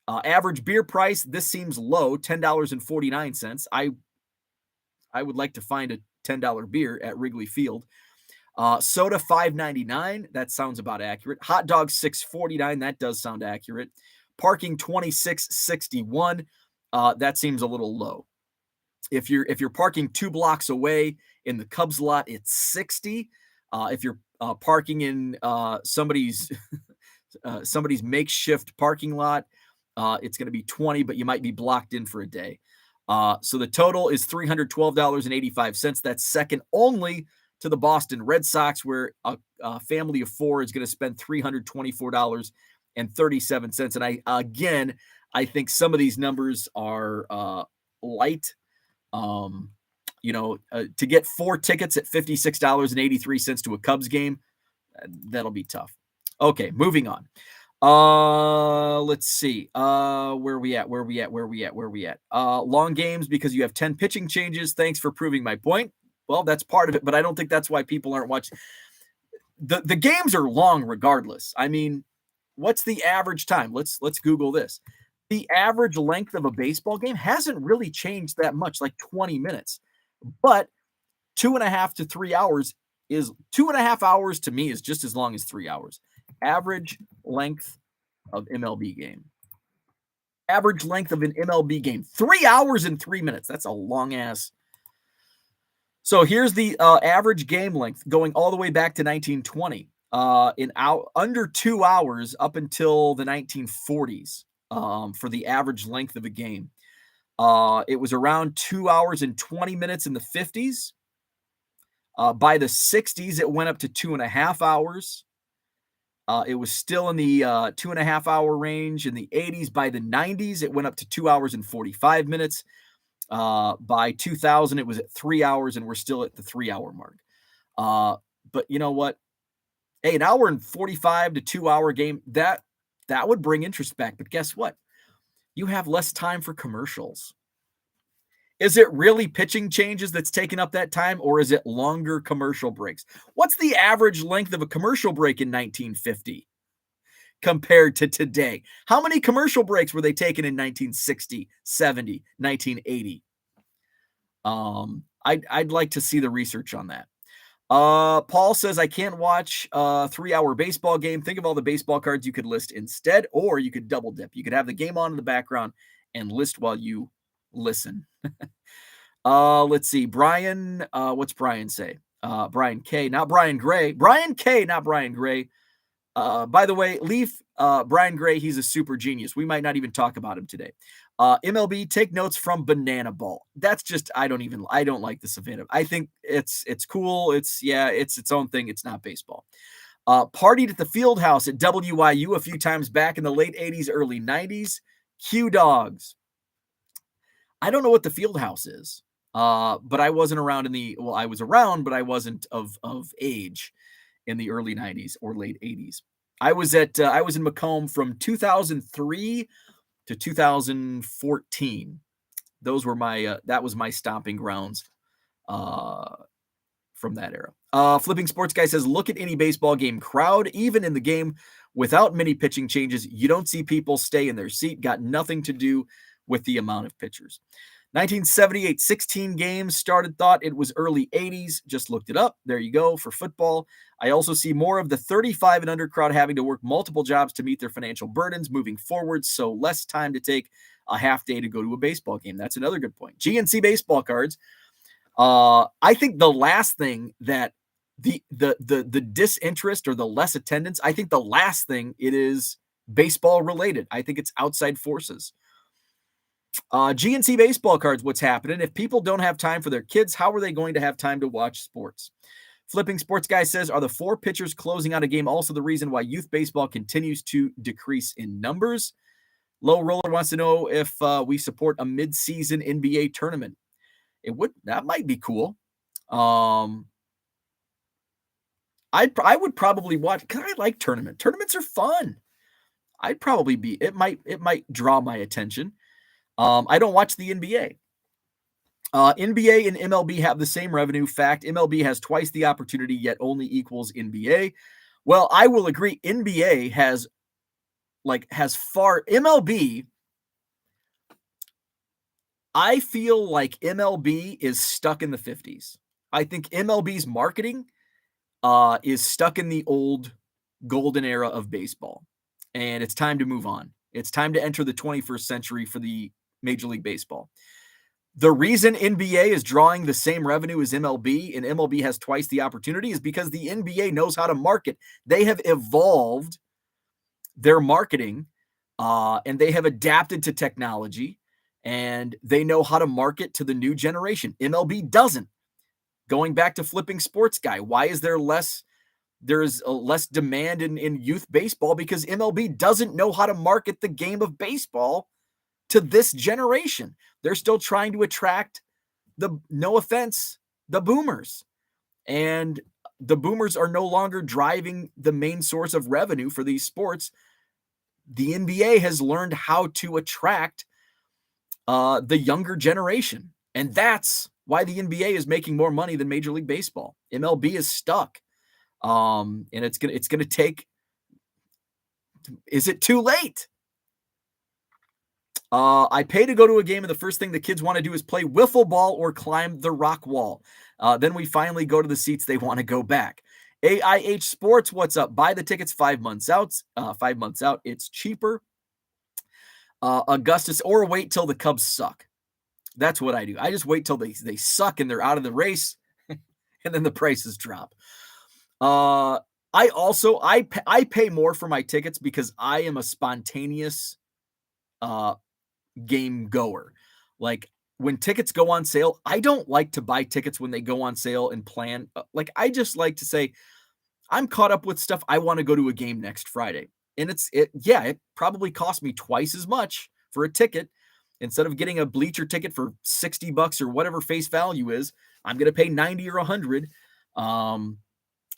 Average beer price, this seems low, $10.49. I would like to find a $10 beer at Wrigley Field. Soda $5.99. That sounds about accurate. Hot dog $6.49. That does sound accurate. Parking $26.61. That seems a little low. If you're parking 2 blocks away in the Cubs lot, it's $60. If you're parking in somebody's somebody's makeshift parking lot, it's going to be $20, but you might be blocked in for a day. So the total is $312.85. That's second only to the Boston Red Sox, where a family of 4 is going to spend $324.37. And I think some of these numbers are light. To get 4 tickets at $56.83 to a Cubs game, that'll be tough. Okay, moving on. Let's see. Where we at? Long games because you have 10 pitching changes. Thanks for proving my point. Well, that's part of it, but I don't think that's why people aren't watching. The games are long regardless. I mean, what's the average time? Let's Google this. The average length of a baseball game hasn't really changed that much, like 20 minutes. But 2.5 to 3 hours is 2.5 hours to me is just as long as 3 hours. Average length of MLB game. Average length of an MLB game, 3 hours and 3 minutes. That's a long ass. So here's the average game length going all the way back to 1920. Under 2 hours up until the 1940s for the average length of a game. It was around 2 hours and 20 minutes in the 50s. By the 60s, it went up to 2.5 hours. It was still in the 2.5 hour range in the 80s. By the 90s, it went up to 2 hours and 45 minutes. By 2000, it was at 3 hours, and we're still at the 3 hour mark. But you know what? Hey, an hour and 45 to 2 hour game, that would bring interest back. But guess what? You have less time for commercials. Is it really pitching changes that's taking up that time, or is it longer commercial breaks? What's the average length of a commercial break in 1950 compared to today? How many commercial breaks were they taking in 1960, 70, 1980? I'd like to see the research on that. Paul says, I can't watch a 3 hour baseball game. Think of all the baseball cards you could list instead, or you could double dip. You could have the game on in the background and list while you listen. Let's see. Brian, what's Brian say? Brian K, not Brian Gray. Brian K, not Brian Gray. By the way, Leaf, Brian Gray, he's a super genius. We might not even talk about him today. MLB, take notes from Banana Ball. That's just, I don't like the Savannah. I think it's cool. It's its own thing. It's not baseball. Partied at the field house at WIU a few times back in the late 80s, early 90s. Q Dogs. I don't know what the field house is. But I wasn't around I was around, but I wasn't of age in the early 90s or late 80s. I was in Macomb from 2003 to 2014. Those were that was my stomping grounds from that era. Flipping Sports Guy says, look at any baseball game crowd, even in the game without many pitching changes, you don't see people stay in their seat. Got nothing to do with the amount of pitchers. 1978, 16 games started. Thought it was early 80s. Just looked it up. There you go for football. I also see more of the 35 and under crowd having to work multiple jobs to meet their financial burdens moving forward. So less time to take a half day to go to a baseball game. That's another good point. GNC baseball cards. I think the last thing that the disinterest or the less attendance, I think the last thing it is baseball related. I think it's outside forces. GNC baseball cards, what's happening? If people don't have time for their kids, how are they going to have time to watch sports? Flipping Sports Guy says, are the 4 pitchers closing out a game also the reason why youth baseball continues to decrease in numbers? Low Roller wants to know if we support a mid-season NBA tournament. That might be cool. I would probably watch, because I like tournaments. Tournaments are fun. It might draw my attention. I don't watch the NBA. NBA and MLB have the same revenue. Fact, MLB has twice the opportunity, yet only equals NBA. Well, I will agree. NBA MLB I feel like MLB is stuck in the 50s. I think MLB's marketing is stuck in the old golden era of baseball, and it's time to move on. It's time to enter the 21st century for the Major League Baseball. The reason NBA is drawing the same revenue as MLB and MLB has twice the opportunity is because the NBA knows how to market. They have evolved their marketing and they have adapted to technology and they know how to market to the new generation. MLB doesn't. Going back to flipping sports guy, why is there less demand in youth baseball? Because MLB doesn't know how to market the game of baseball to this generation. They're still trying to attract no offense, the boomers. And the boomers are no longer driving the main source of revenue for these sports. The NBA has learned how to attract the younger generation. And that's why the NBA is making more money than Major League Baseball. MLB is stuck. And it's gonna take. Is it too late? I pay to go to a game, and the first thing the kids want to do is play wiffle ball or climb the rock wall. Then we finally go to the seats they want to go back. AIH Sports, what's up? Buy the tickets 5 months out. 5 months out, it's cheaper. Augustus, or wait till the Cubs suck. That's what I do. I just wait till they suck and they're out of the race, and then the prices drop. I pay more for my tickets because I am a spontaneous game goer. Like when tickets go on sale, I don't like to buy tickets when they go on sale and plan. Like I just like to say, I'm caught up with stuff. I want to go to a game next Friday. And it probably cost me twice as much for a ticket. Instead of getting a bleacher ticket for $60 or whatever face value is, I'm going to pay 90 or 100.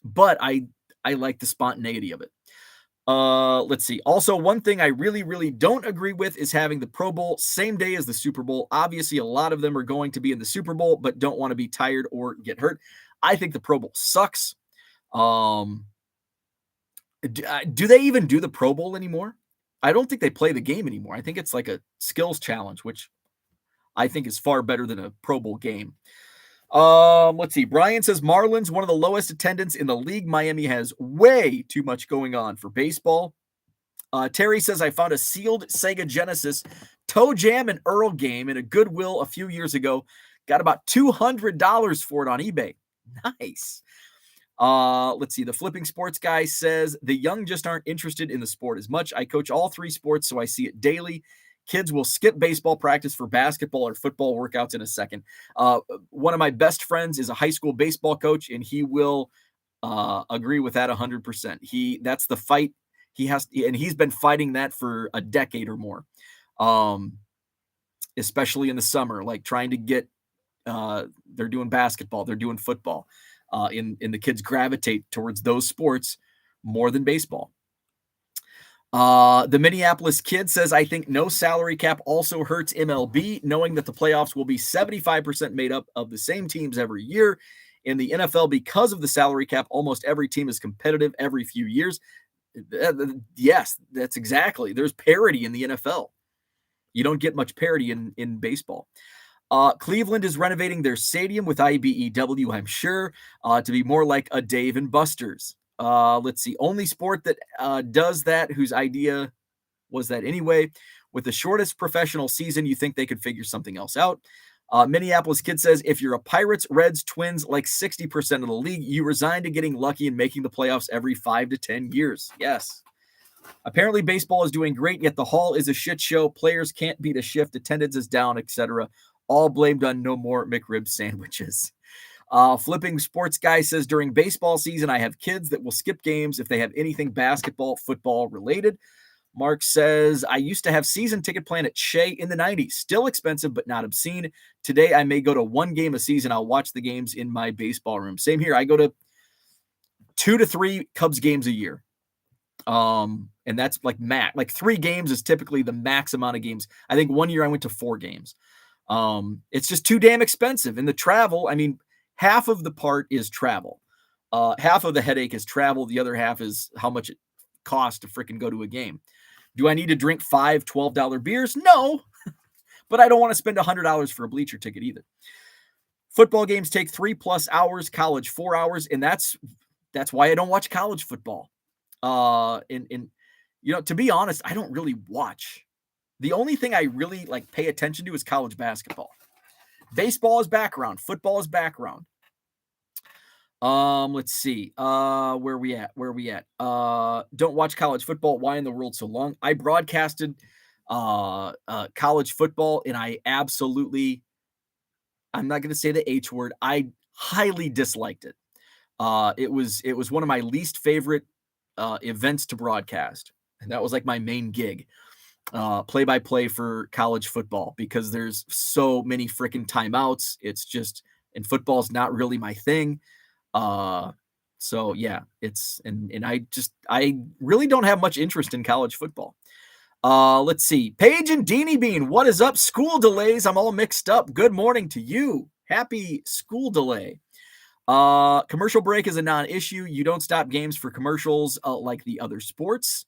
But I like the spontaneity of it. Let's see. Also, one thing I really, really don't agree with is having the Pro Bowl same day as the Super Bowl. Obviously, a lot of them are going to be in the Super Bowl, but don't want to be tired or get hurt. I think the Pro Bowl sucks. Do they even do the Pro Bowl anymore? I don't think they play the game anymore. I think it's like a skills challenge, which I think is far better than a Pro Bowl game. Let's see. Brian says Marlins, one of the lowest attendance in the league. Miami has way too much going on for baseball. Terry says I found a sealed Sega Genesis Toe Jam and Earl game in a Goodwill a few years ago. Got about $200 for it on eBay. Nice. Let's see. The flipping sports guy says the young just aren't interested in the sport as much. I coach all 3 sports, so I see it daily. Kids will skip baseball practice for basketball or football workouts in a second. One of my best friends is a high school baseball coach, and he will agree with that 100%. That's the fight he has, and he's been fighting that for a decade or more, especially in the summer, like trying to get, they're doing basketball, they're doing football. And the kids gravitate towards those sports more than baseball. The Minneapolis Kid says, I think no salary cap also hurts MLB, knowing that the playoffs will be 75% made up of the same teams every year. In the NFL, because of the salary cap, almost every team is competitive every few years. Yes, that's exactly. There's parity in the NFL. You don't get much parity in baseball. Cleveland is renovating their stadium with IBEW, I'm sure, to be more like a Dave and Buster's. Let's see. Only sport that does that, whose idea was that anyway. With the shortest professional season, you think they could figure something else out. Minneapolis Kid says, if you're a Pirates, Reds, Twins, like 60% of the league, you resign to getting lucky and making the playoffs every 5 to 10 years. Yes. Apparently, baseball is doing great, yet the hall is a shit show. Players can't beat a shift. Attendance is down, etc. All blamed on no more McRib sandwiches. Flipping sports guy says, during baseball season, I have kids that will skip games if they have anything basketball, football related. Mark says, I used to have season ticket plan at Shea in the 90s. Still expensive, but not obscene. Today, I may go to 1 game a season. I'll watch the games in my baseball room. Same here. I go to 2 to 3 Cubs games a year. And that's like max. Like 3 games is typically the max amount of games. I think 1 year I went to 4 games. It's just too damn expensive. And the travel, I mean, half of the part is travel. Half of the headache is travel. The other half is how much it costs to freaking go to a game. Do I need to drink 5 $12 beers? No, but I don't want to spend $100 for a bleacher ticket either. Football games take 3+ hours, college 4 hours, and that's why I don't watch college football. And to be honest, I don't really watch. The only thing I really like pay attention to is college basketball. Baseball is background, football is background. Let's see. Where we at? Don't watch college football. Why in the world so long? I broadcasted college football, and I'm not going to say the H word. I highly disliked it. It was one of my least favorite events to broadcast, and that was like my main gig, play-by-play for college football, because there's so many freaking timeouts. It's just, and football's not really my thing. So yeah, and I really don't have much interest in college football. Let's see. Paige and Deanie Bean, what is up? School delays. I'm all mixed up. Good morning to you. Happy school delay. Commercial break is a non-issue. You don't stop games for commercials like the other sports.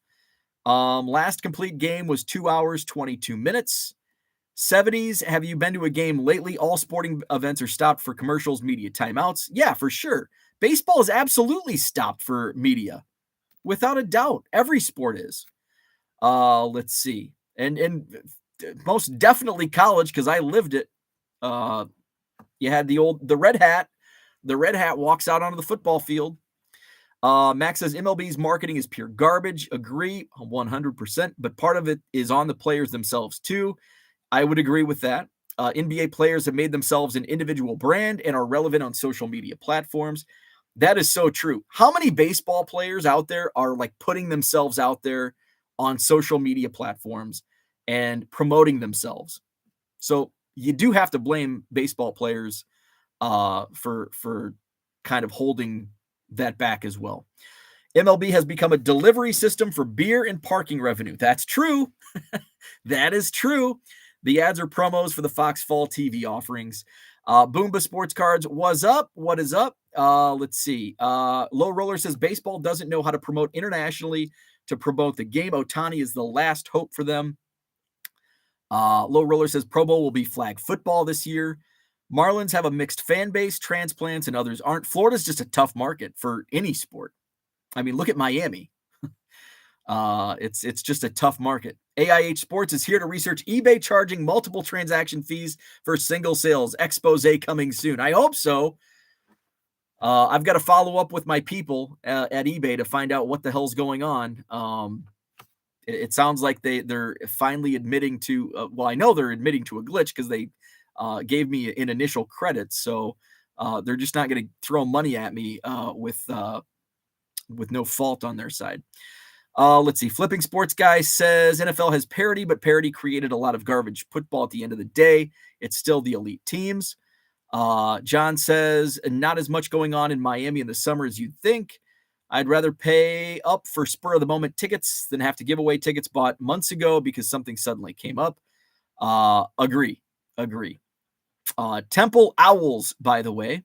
Last complete game was 2 hours, 22 minutes. 70s, have you been to a game lately? All sporting events are stopped for commercials, media timeouts. Yeah, for sure. Baseball is absolutely stopped for media. Without a doubt. Every sport is. Let's see. And most definitely college, because I lived it. You had the red hat. The red hat walks out onto the football field. Max says MLB's marketing is pure garbage. Agree 100%, but part of it is on the players themselves too. I would agree with that. NBA players have made themselves an individual brand and are relevant on social media platforms. That is so true. How many baseball players out there are like putting themselves out there on social media platforms and promoting themselves? So you do have to blame baseball players for kind of holding that back as well. MLB has become a delivery system for beer and parking revenue. That's true. That is true. The ads are promos for the Fox Fall TV offerings. Boomba Sports Cards, what's up? What is up? Let's see. Low Roller says baseball doesn't know how to promote internationally to promote the game. Ohtani is the last hope for them. Low Roller says Pro Bowl will be flag football this year. Marlins have a mixed fan base, transplants, and others aren't. Florida's just a tough market for any sport. I mean, look at Miami. It's just a tough market. AIH Sports is here to research eBay charging multiple transaction fees for single sales. Expose coming soon. I hope so. I've got to follow up with my people at eBay to find out what the hell's going on. It sounds like they're finally admitting to, well, I know they're admitting to a glitch because they gave me an initial credit. So they're just not going to throw money at me with no fault on their side. Let's see. Flipping Sports Guy says NFL has parity, but parity created a lot of garbage football at the end of the day. It's still the elite teams. John says not as much going on in Miami in the summer as you'd think. I'd rather pay up for spur of the moment tickets than have to give away tickets bought months ago because something suddenly came up. Agree. Temple Owls, by the way.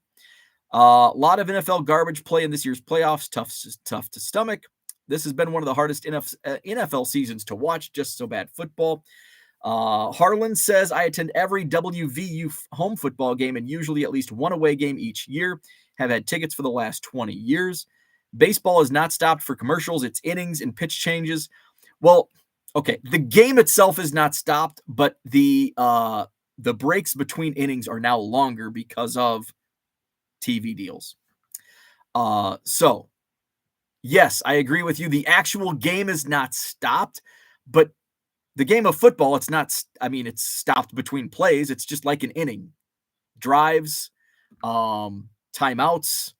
A lot of NFL garbage play in this year's playoffs. Tough to stomach. This has been one of the hardest NFL seasons to watch. Just so bad football. Harlan says, I attend every WVU home football game and usually at least one away game each year. Have had tickets for the last 20 years. Baseball is not stopped for commercials. It's innings and pitch changes. Well, okay, the game itself is not stopped, but the breaks between innings are now longer because of TV deals. So, yes, I agree with you. The actual game is not stopped, but the game of football, it's not, I mean, it's stopped between plays. It's just like an inning. Drives, timeouts.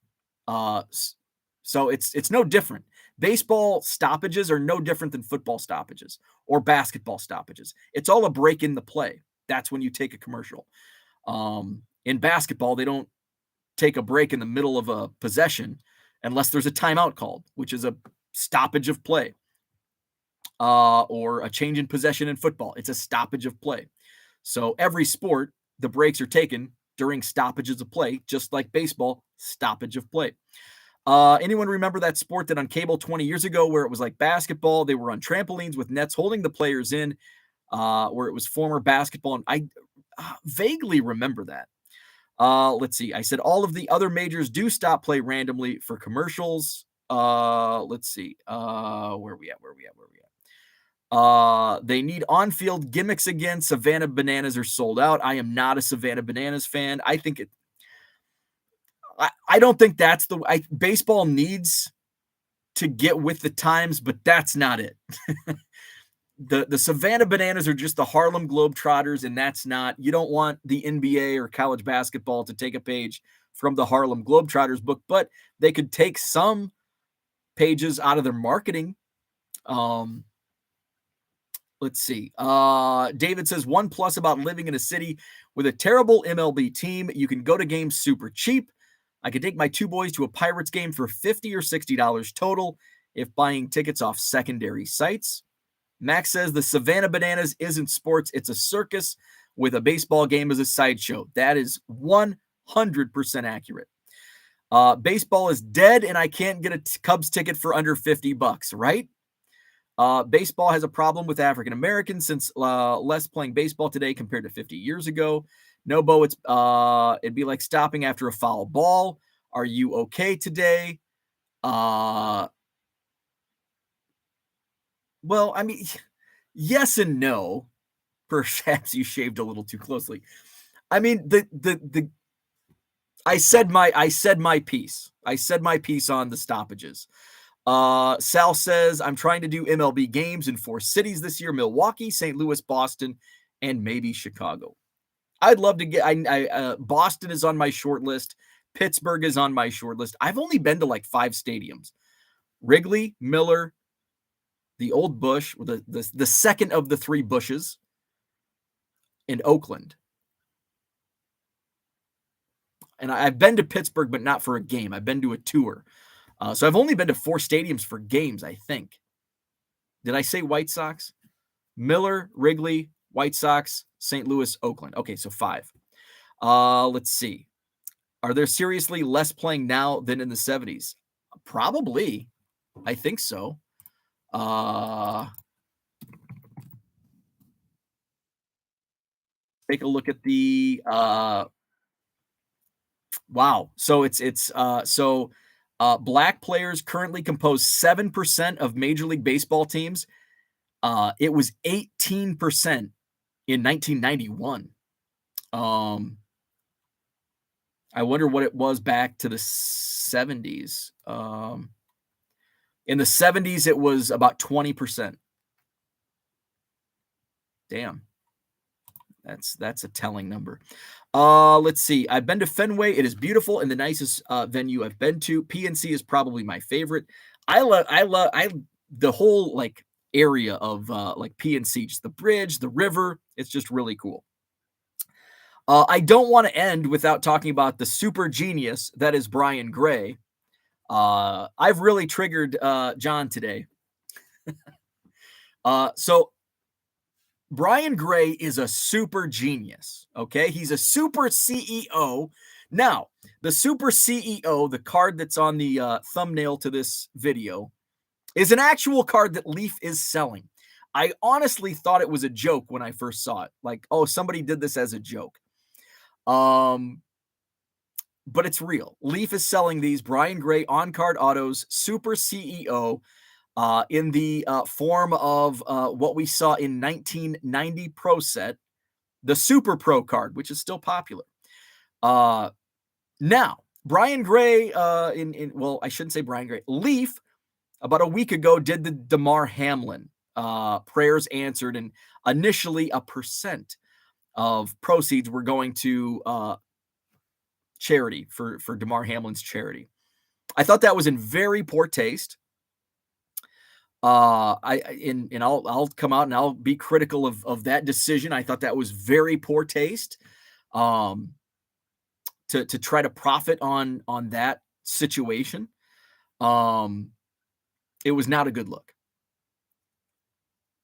So it's no different. Baseball stoppages are no different than football stoppages or basketball stoppages. It's all a break in the play. That's when you take a commercial. In basketball, they don't take a break in the middle of a possession unless there's a timeout called, which is a stoppage of play. Or a change in possession in football. It's a stoppage of play. So every sport, the breaks are taken during stoppages of play, just like baseball, stoppage of play. Anyone remember that sport that on cable 20 years ago where it was like basketball? They were on trampolines with nets holding the players in. where it was former basketball, and I vaguely remember that. Let's see. I said all of the other majors do stop play randomly for commercials. Let's see. Where we at? They need on-field gimmicks again. Savannah Bananas are sold out. I am not a Savannah Bananas fan. I think it. I don't think that's the. Baseball needs to get with the times, but that's not it. The Savannah Bananas are just the Harlem Globetrotters, and that's not. You don't want the NBA or college basketball to take a page from the Harlem Globetrotters book, but they could take some pages out of their marketing. Let's see. David says, one plus about living in a city with a terrible MLB team. You can go to games super cheap. I could take my two boys to a Pirates game for $50 or $60 total if buying tickets off secondary sites. Max says the Savannah Bananas isn't sports. It's a circus with a baseball game as a sideshow. That is 100% accurate. Baseball is dead, and I can't get a Cubs ticket for under $50, right? Baseball has a problem with African Americans since less playing baseball today compared to 50 years ago. Nobo, it'd be like stopping after a foul ball. Are you okay today? Well, I mean, yes and no. Perhaps you shaved a little too closely. I mean, I said my piece. I said my piece on the stoppages. Sal says, I'm trying to do MLB games in 4 cities this year: Milwaukee, St. Louis, Boston, and maybe Chicago. I'd love to get, Boston is on my short list. Pittsburgh is on my short list. I've only been to like 5 stadiums: Wrigley, Miller, the old Busch, the second of the 3 Bushes, in Oakland. And I've been to Pittsburgh, but not for a game. I've been to a tour. So I've only been to 4 stadiums for games, I think. Did I say White Sox? Miller, Wrigley, White Sox, St. Louis, Oakland. Okay, so 5. Let's see. Are there seriously less playing now than in the 70s? Probably. I think so. Take a look at the wow. So black players currently compose 7% of Major League Baseball teams. It was 18% in 1991. I wonder what it was back to the 70s. In the 70s, it was about 20%. Damn. That's a telling number. Let's see. I've been to Fenway. It is beautiful and the nicest venue I've been to. PNC is probably my favorite. I love the whole like area of like PNC, just the bridge, the river. It's just really cool. I don't want to end without talking about the super genius that is Brian Gray. I've really triggered John today. So Brian Gray is a super genius, okay? He's a super CEO. Now, the super CEO, the card that's on the thumbnail to this video, is an actual card that Leaf is selling. I honestly thought it was a joke when I first saw it. Like, oh, somebody did this as a joke. But it's real. Leaf is selling these Brian Gray on-card autos, super CEO, in the form of what we saw in 1990 Pro Set, the Super Pro card, which is still popular. Now, Brian Gray, well, I shouldn't say Brian Gray. Leaf, about a week ago, did the DeMar Hamlin prayers answered, and initially 1% of proceeds were going to charity for DeMar Hamlin's charity. I thought that was in very poor taste. I'll come out and I'll be critical of that decision. I thought that was very poor taste. To try to profit on that situation. It was not a good look.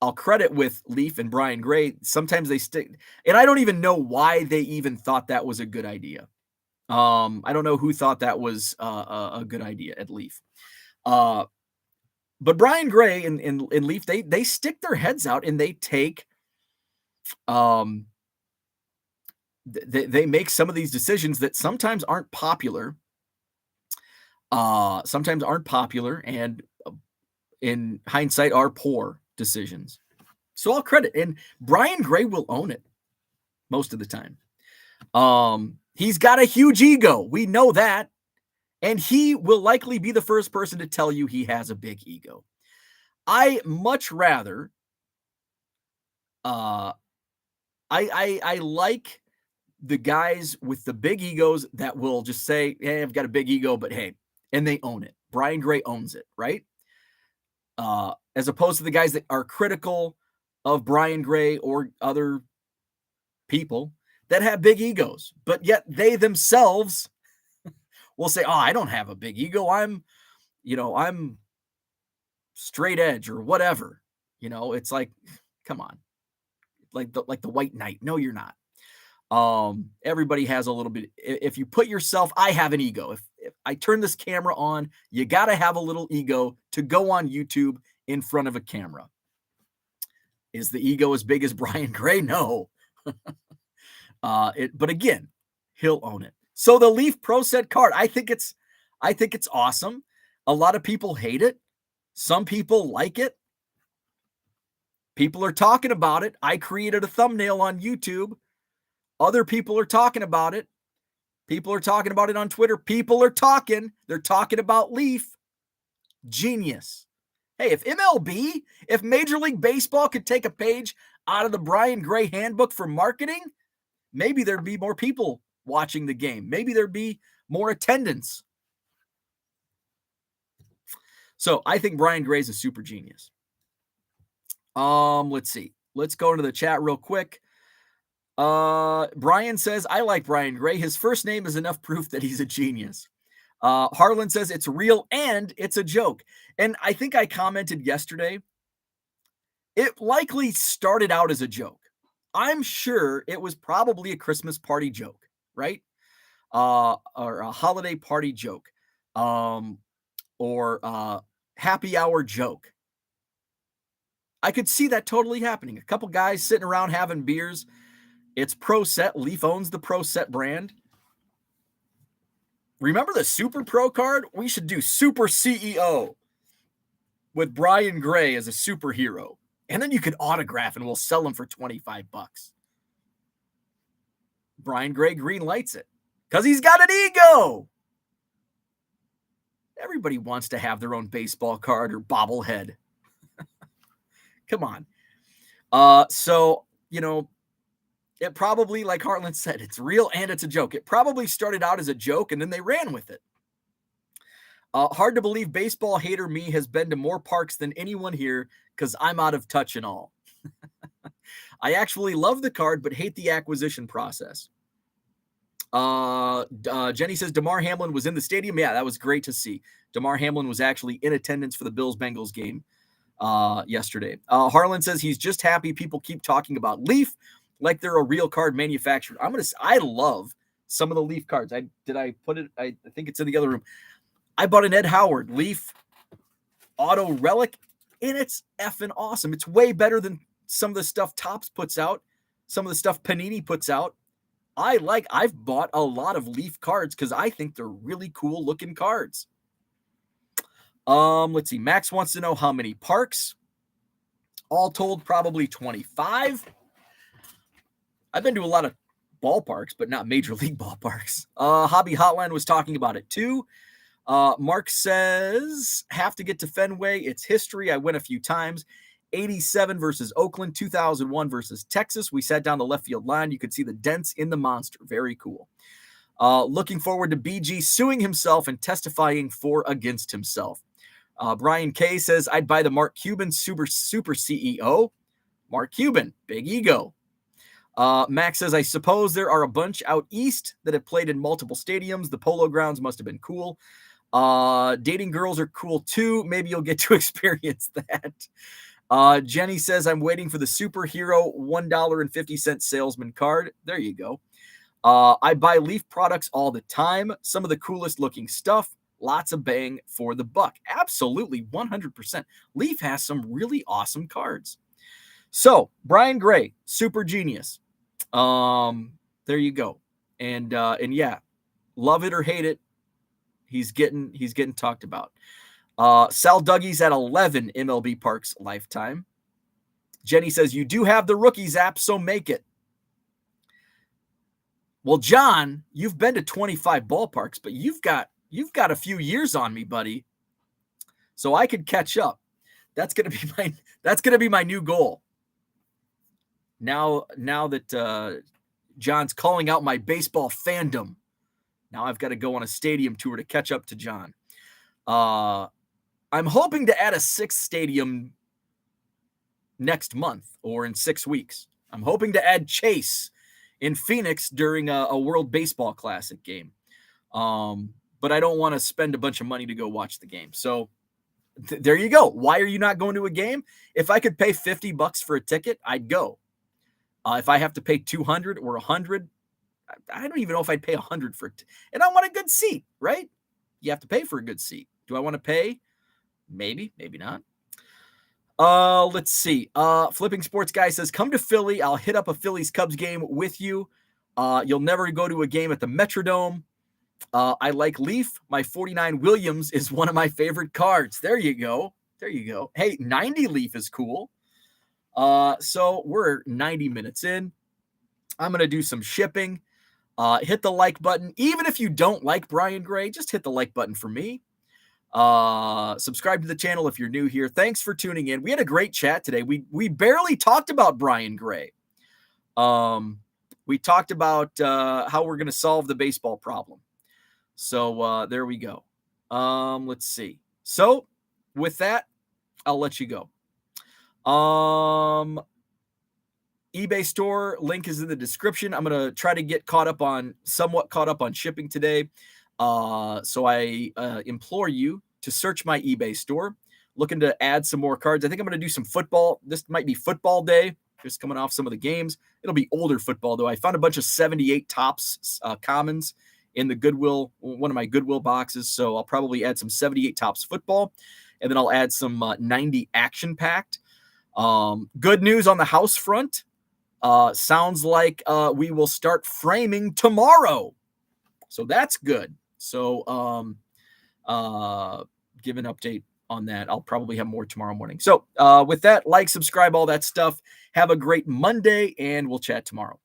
I'll credit with Leaf and Brian Gray. Sometimes they stick, and I don't even know why they even thought that was a good idea. I don't know who thought that was a good idea at Leaf. But Brian Gray and Leaf, they stick their heads out and they take um, they make some of these decisions that sometimes aren't popular. Sometimes aren't popular, and in hindsight, are poor decisions. So I'll credit, and Brian Gray will own it most of the time. He's got a huge ego. We know that. And he will likely be the first person to tell you he has a big ego. I much rather, I like the guys with the big egos that will just say, "Hey, I've got a big ego, but hey," and they own it. Brian Gray owns it, right? As opposed to the guys that are critical of Brian Gray or other people that have big egos, but yet they themselves will say, "Oh, I don't have a big ego. I'm straight edge or whatever." It's like, come on, like the white knight. No, you're not. Everybody has a little bit. If you put yourself, I have an ego. If I turn this camera on, you got to have a little ego to go on YouTube in front of a camera. Is the ego as big as Brian Gray? No. But again, he'll own it. So the Leaf Pro Set card, I think it's awesome. A lot of people hate it. Some people like it. People are talking about it. I created a thumbnail on YouTube. Other people are talking about it. People are talking about it on Twitter. People are talking. They're talking about Leaf. Genius. Hey, if Major League Baseball could take a page out of the Brian Gray handbook for marketing, maybe there'd be more people watching the game. Maybe there'd be more attendance. So I think Brian Gray's a super genius. Let's see. Let's go into the chat real quick. Brian says, I like Brian Gray. His first name is enough proof that he's a genius. Harlan says it's real and it's a joke. And I think I commented yesterday, it likely started out as a joke. I'm sure it was probably a Christmas party joke, right? Or a holiday party joke, or a happy hour joke. I could see that totally happening. A couple guys sitting around having beers. It's Pro Set. Leaf owns the Pro Set brand. Remember the Super Pro card? We should do Super CEO with Brian Gray as a superhero. And then you could autograph and we'll sell them for $25. Brian Gray green lights it because he's got an ego. Everybody wants to have their own baseball card or bobblehead. Come on. So, it probably, like Harlan said, it's real and it's a joke. It probably started out as a joke and then they ran with it. Hard to believe baseball hater me has been to more parks than anyone here because I'm out of touch and all. I actually love the card, but hate the acquisition process. Jenny says Damar Hamlin was in the stadium. Yeah, that was great to see. Damar Hamlin was actually in attendance for the Bills-Bengals game yesterday. Harlan says he's just happy people keep talking about Leaf like they're a real card manufacturer. I love some of the Leaf cards. I think it's in the other room. I bought an Ed Howard Leaf Auto Relic, and it's effing awesome. It's way better than some of the stuff Topps puts out, some of the stuff Panini puts out. I've bought a lot of Leaf cards because I think they're really cool looking cards. Let's see. Max wants to know how many parks. All told, probably 25. I've been to a lot of ballparks, but not major league ballparks. Hobby Hotline was talking about it too. Mark says, have to get to Fenway. It's history. I went a few times. 87 versus Oakland, 2001 versus Texas. We sat down the left field line. You could see the dents in the monster. Very cool. Looking forward to BG suing himself and testifying against himself. Brian K says, I'd buy the Mark Cuban super CEO. Mark Cuban, big ego. Max says, I suppose there are a bunch out east that have played in multiple stadiums. The Polo Grounds must have been cool. Dating girls are cool too. Maybe you'll get to experience that. Jenny says, I'm waiting for the superhero $1.50 salesman card. There you go. I buy Leaf products all the time. Some of the coolest looking stuff. Lots of bang for the buck. Absolutely, 100%. Leaf has some really awesome cards. So Brian Gray, super genius. There you go. And yeah, love it or hate it, he's getting talked about. Sal Dougie's at 11 MLB Parks lifetime. Jenny says, you do have the Rookies app, so make it. Well, John, you've been to 25 ballparks, but you've got a few years on me, buddy. So I could catch up. That's gonna be my new goal. Now that John's calling out my baseball fandom, now I've got to go on a stadium tour to catch up to John. I'm hoping to add a 6th stadium next month or in 6 weeks. I'm hoping to add Chase in Phoenix during a World Baseball Classic game. But I don't want to spend a bunch of money to go watch the game. So there you go. Why are you not going to a game? If I could pay $50 for a ticket, I'd go. If I have to pay $200 or $100, I don't even know if I'd pay $100 for it. And I want a good seat, right? You have to pay for a good seat. Do I want to pay? Maybe, maybe not. Let's see. Flipping Sports Guy says, come to Philly. I'll hit up a Phillies Cubs game with you. You'll never go to a game at the Metrodome. I like Leaf. My 49 Williams is one of my favorite cards. There you go. There you go. Hey, 90 Leaf is cool. So we're 90 minutes in. I'm going to do some shipping. Hit the like button. Even if you don't like Brian Gray, just hit the like button for me. Subscribe to the channel if you're new here. Thanks for tuning in. We had a great chat today. We barely talked about Brian Gray. We talked about how we're going to solve the baseball problem. So there we go. Let's see. So with that, I'll let you go. eBay store link is in the description. I'm going to try to get somewhat caught up on shipping today. So I implore you to search my eBay store, looking to add some more cards. I think I'm going to do some football. This might be football day, just coming off some of the games. It'll be older football, though. I found a bunch of 78 Topps commons in the Goodwill, one of my Goodwill boxes. So I'll probably add some 78 Topps football, and then I'll add some 90 action packed. Good news on the house front. Sounds like we will start framing tomorrow. So that's good. So give an update on that. I'll probably have more tomorrow morning. So with that, like, subscribe, all that stuff. Have a great Monday, and we'll chat tomorrow.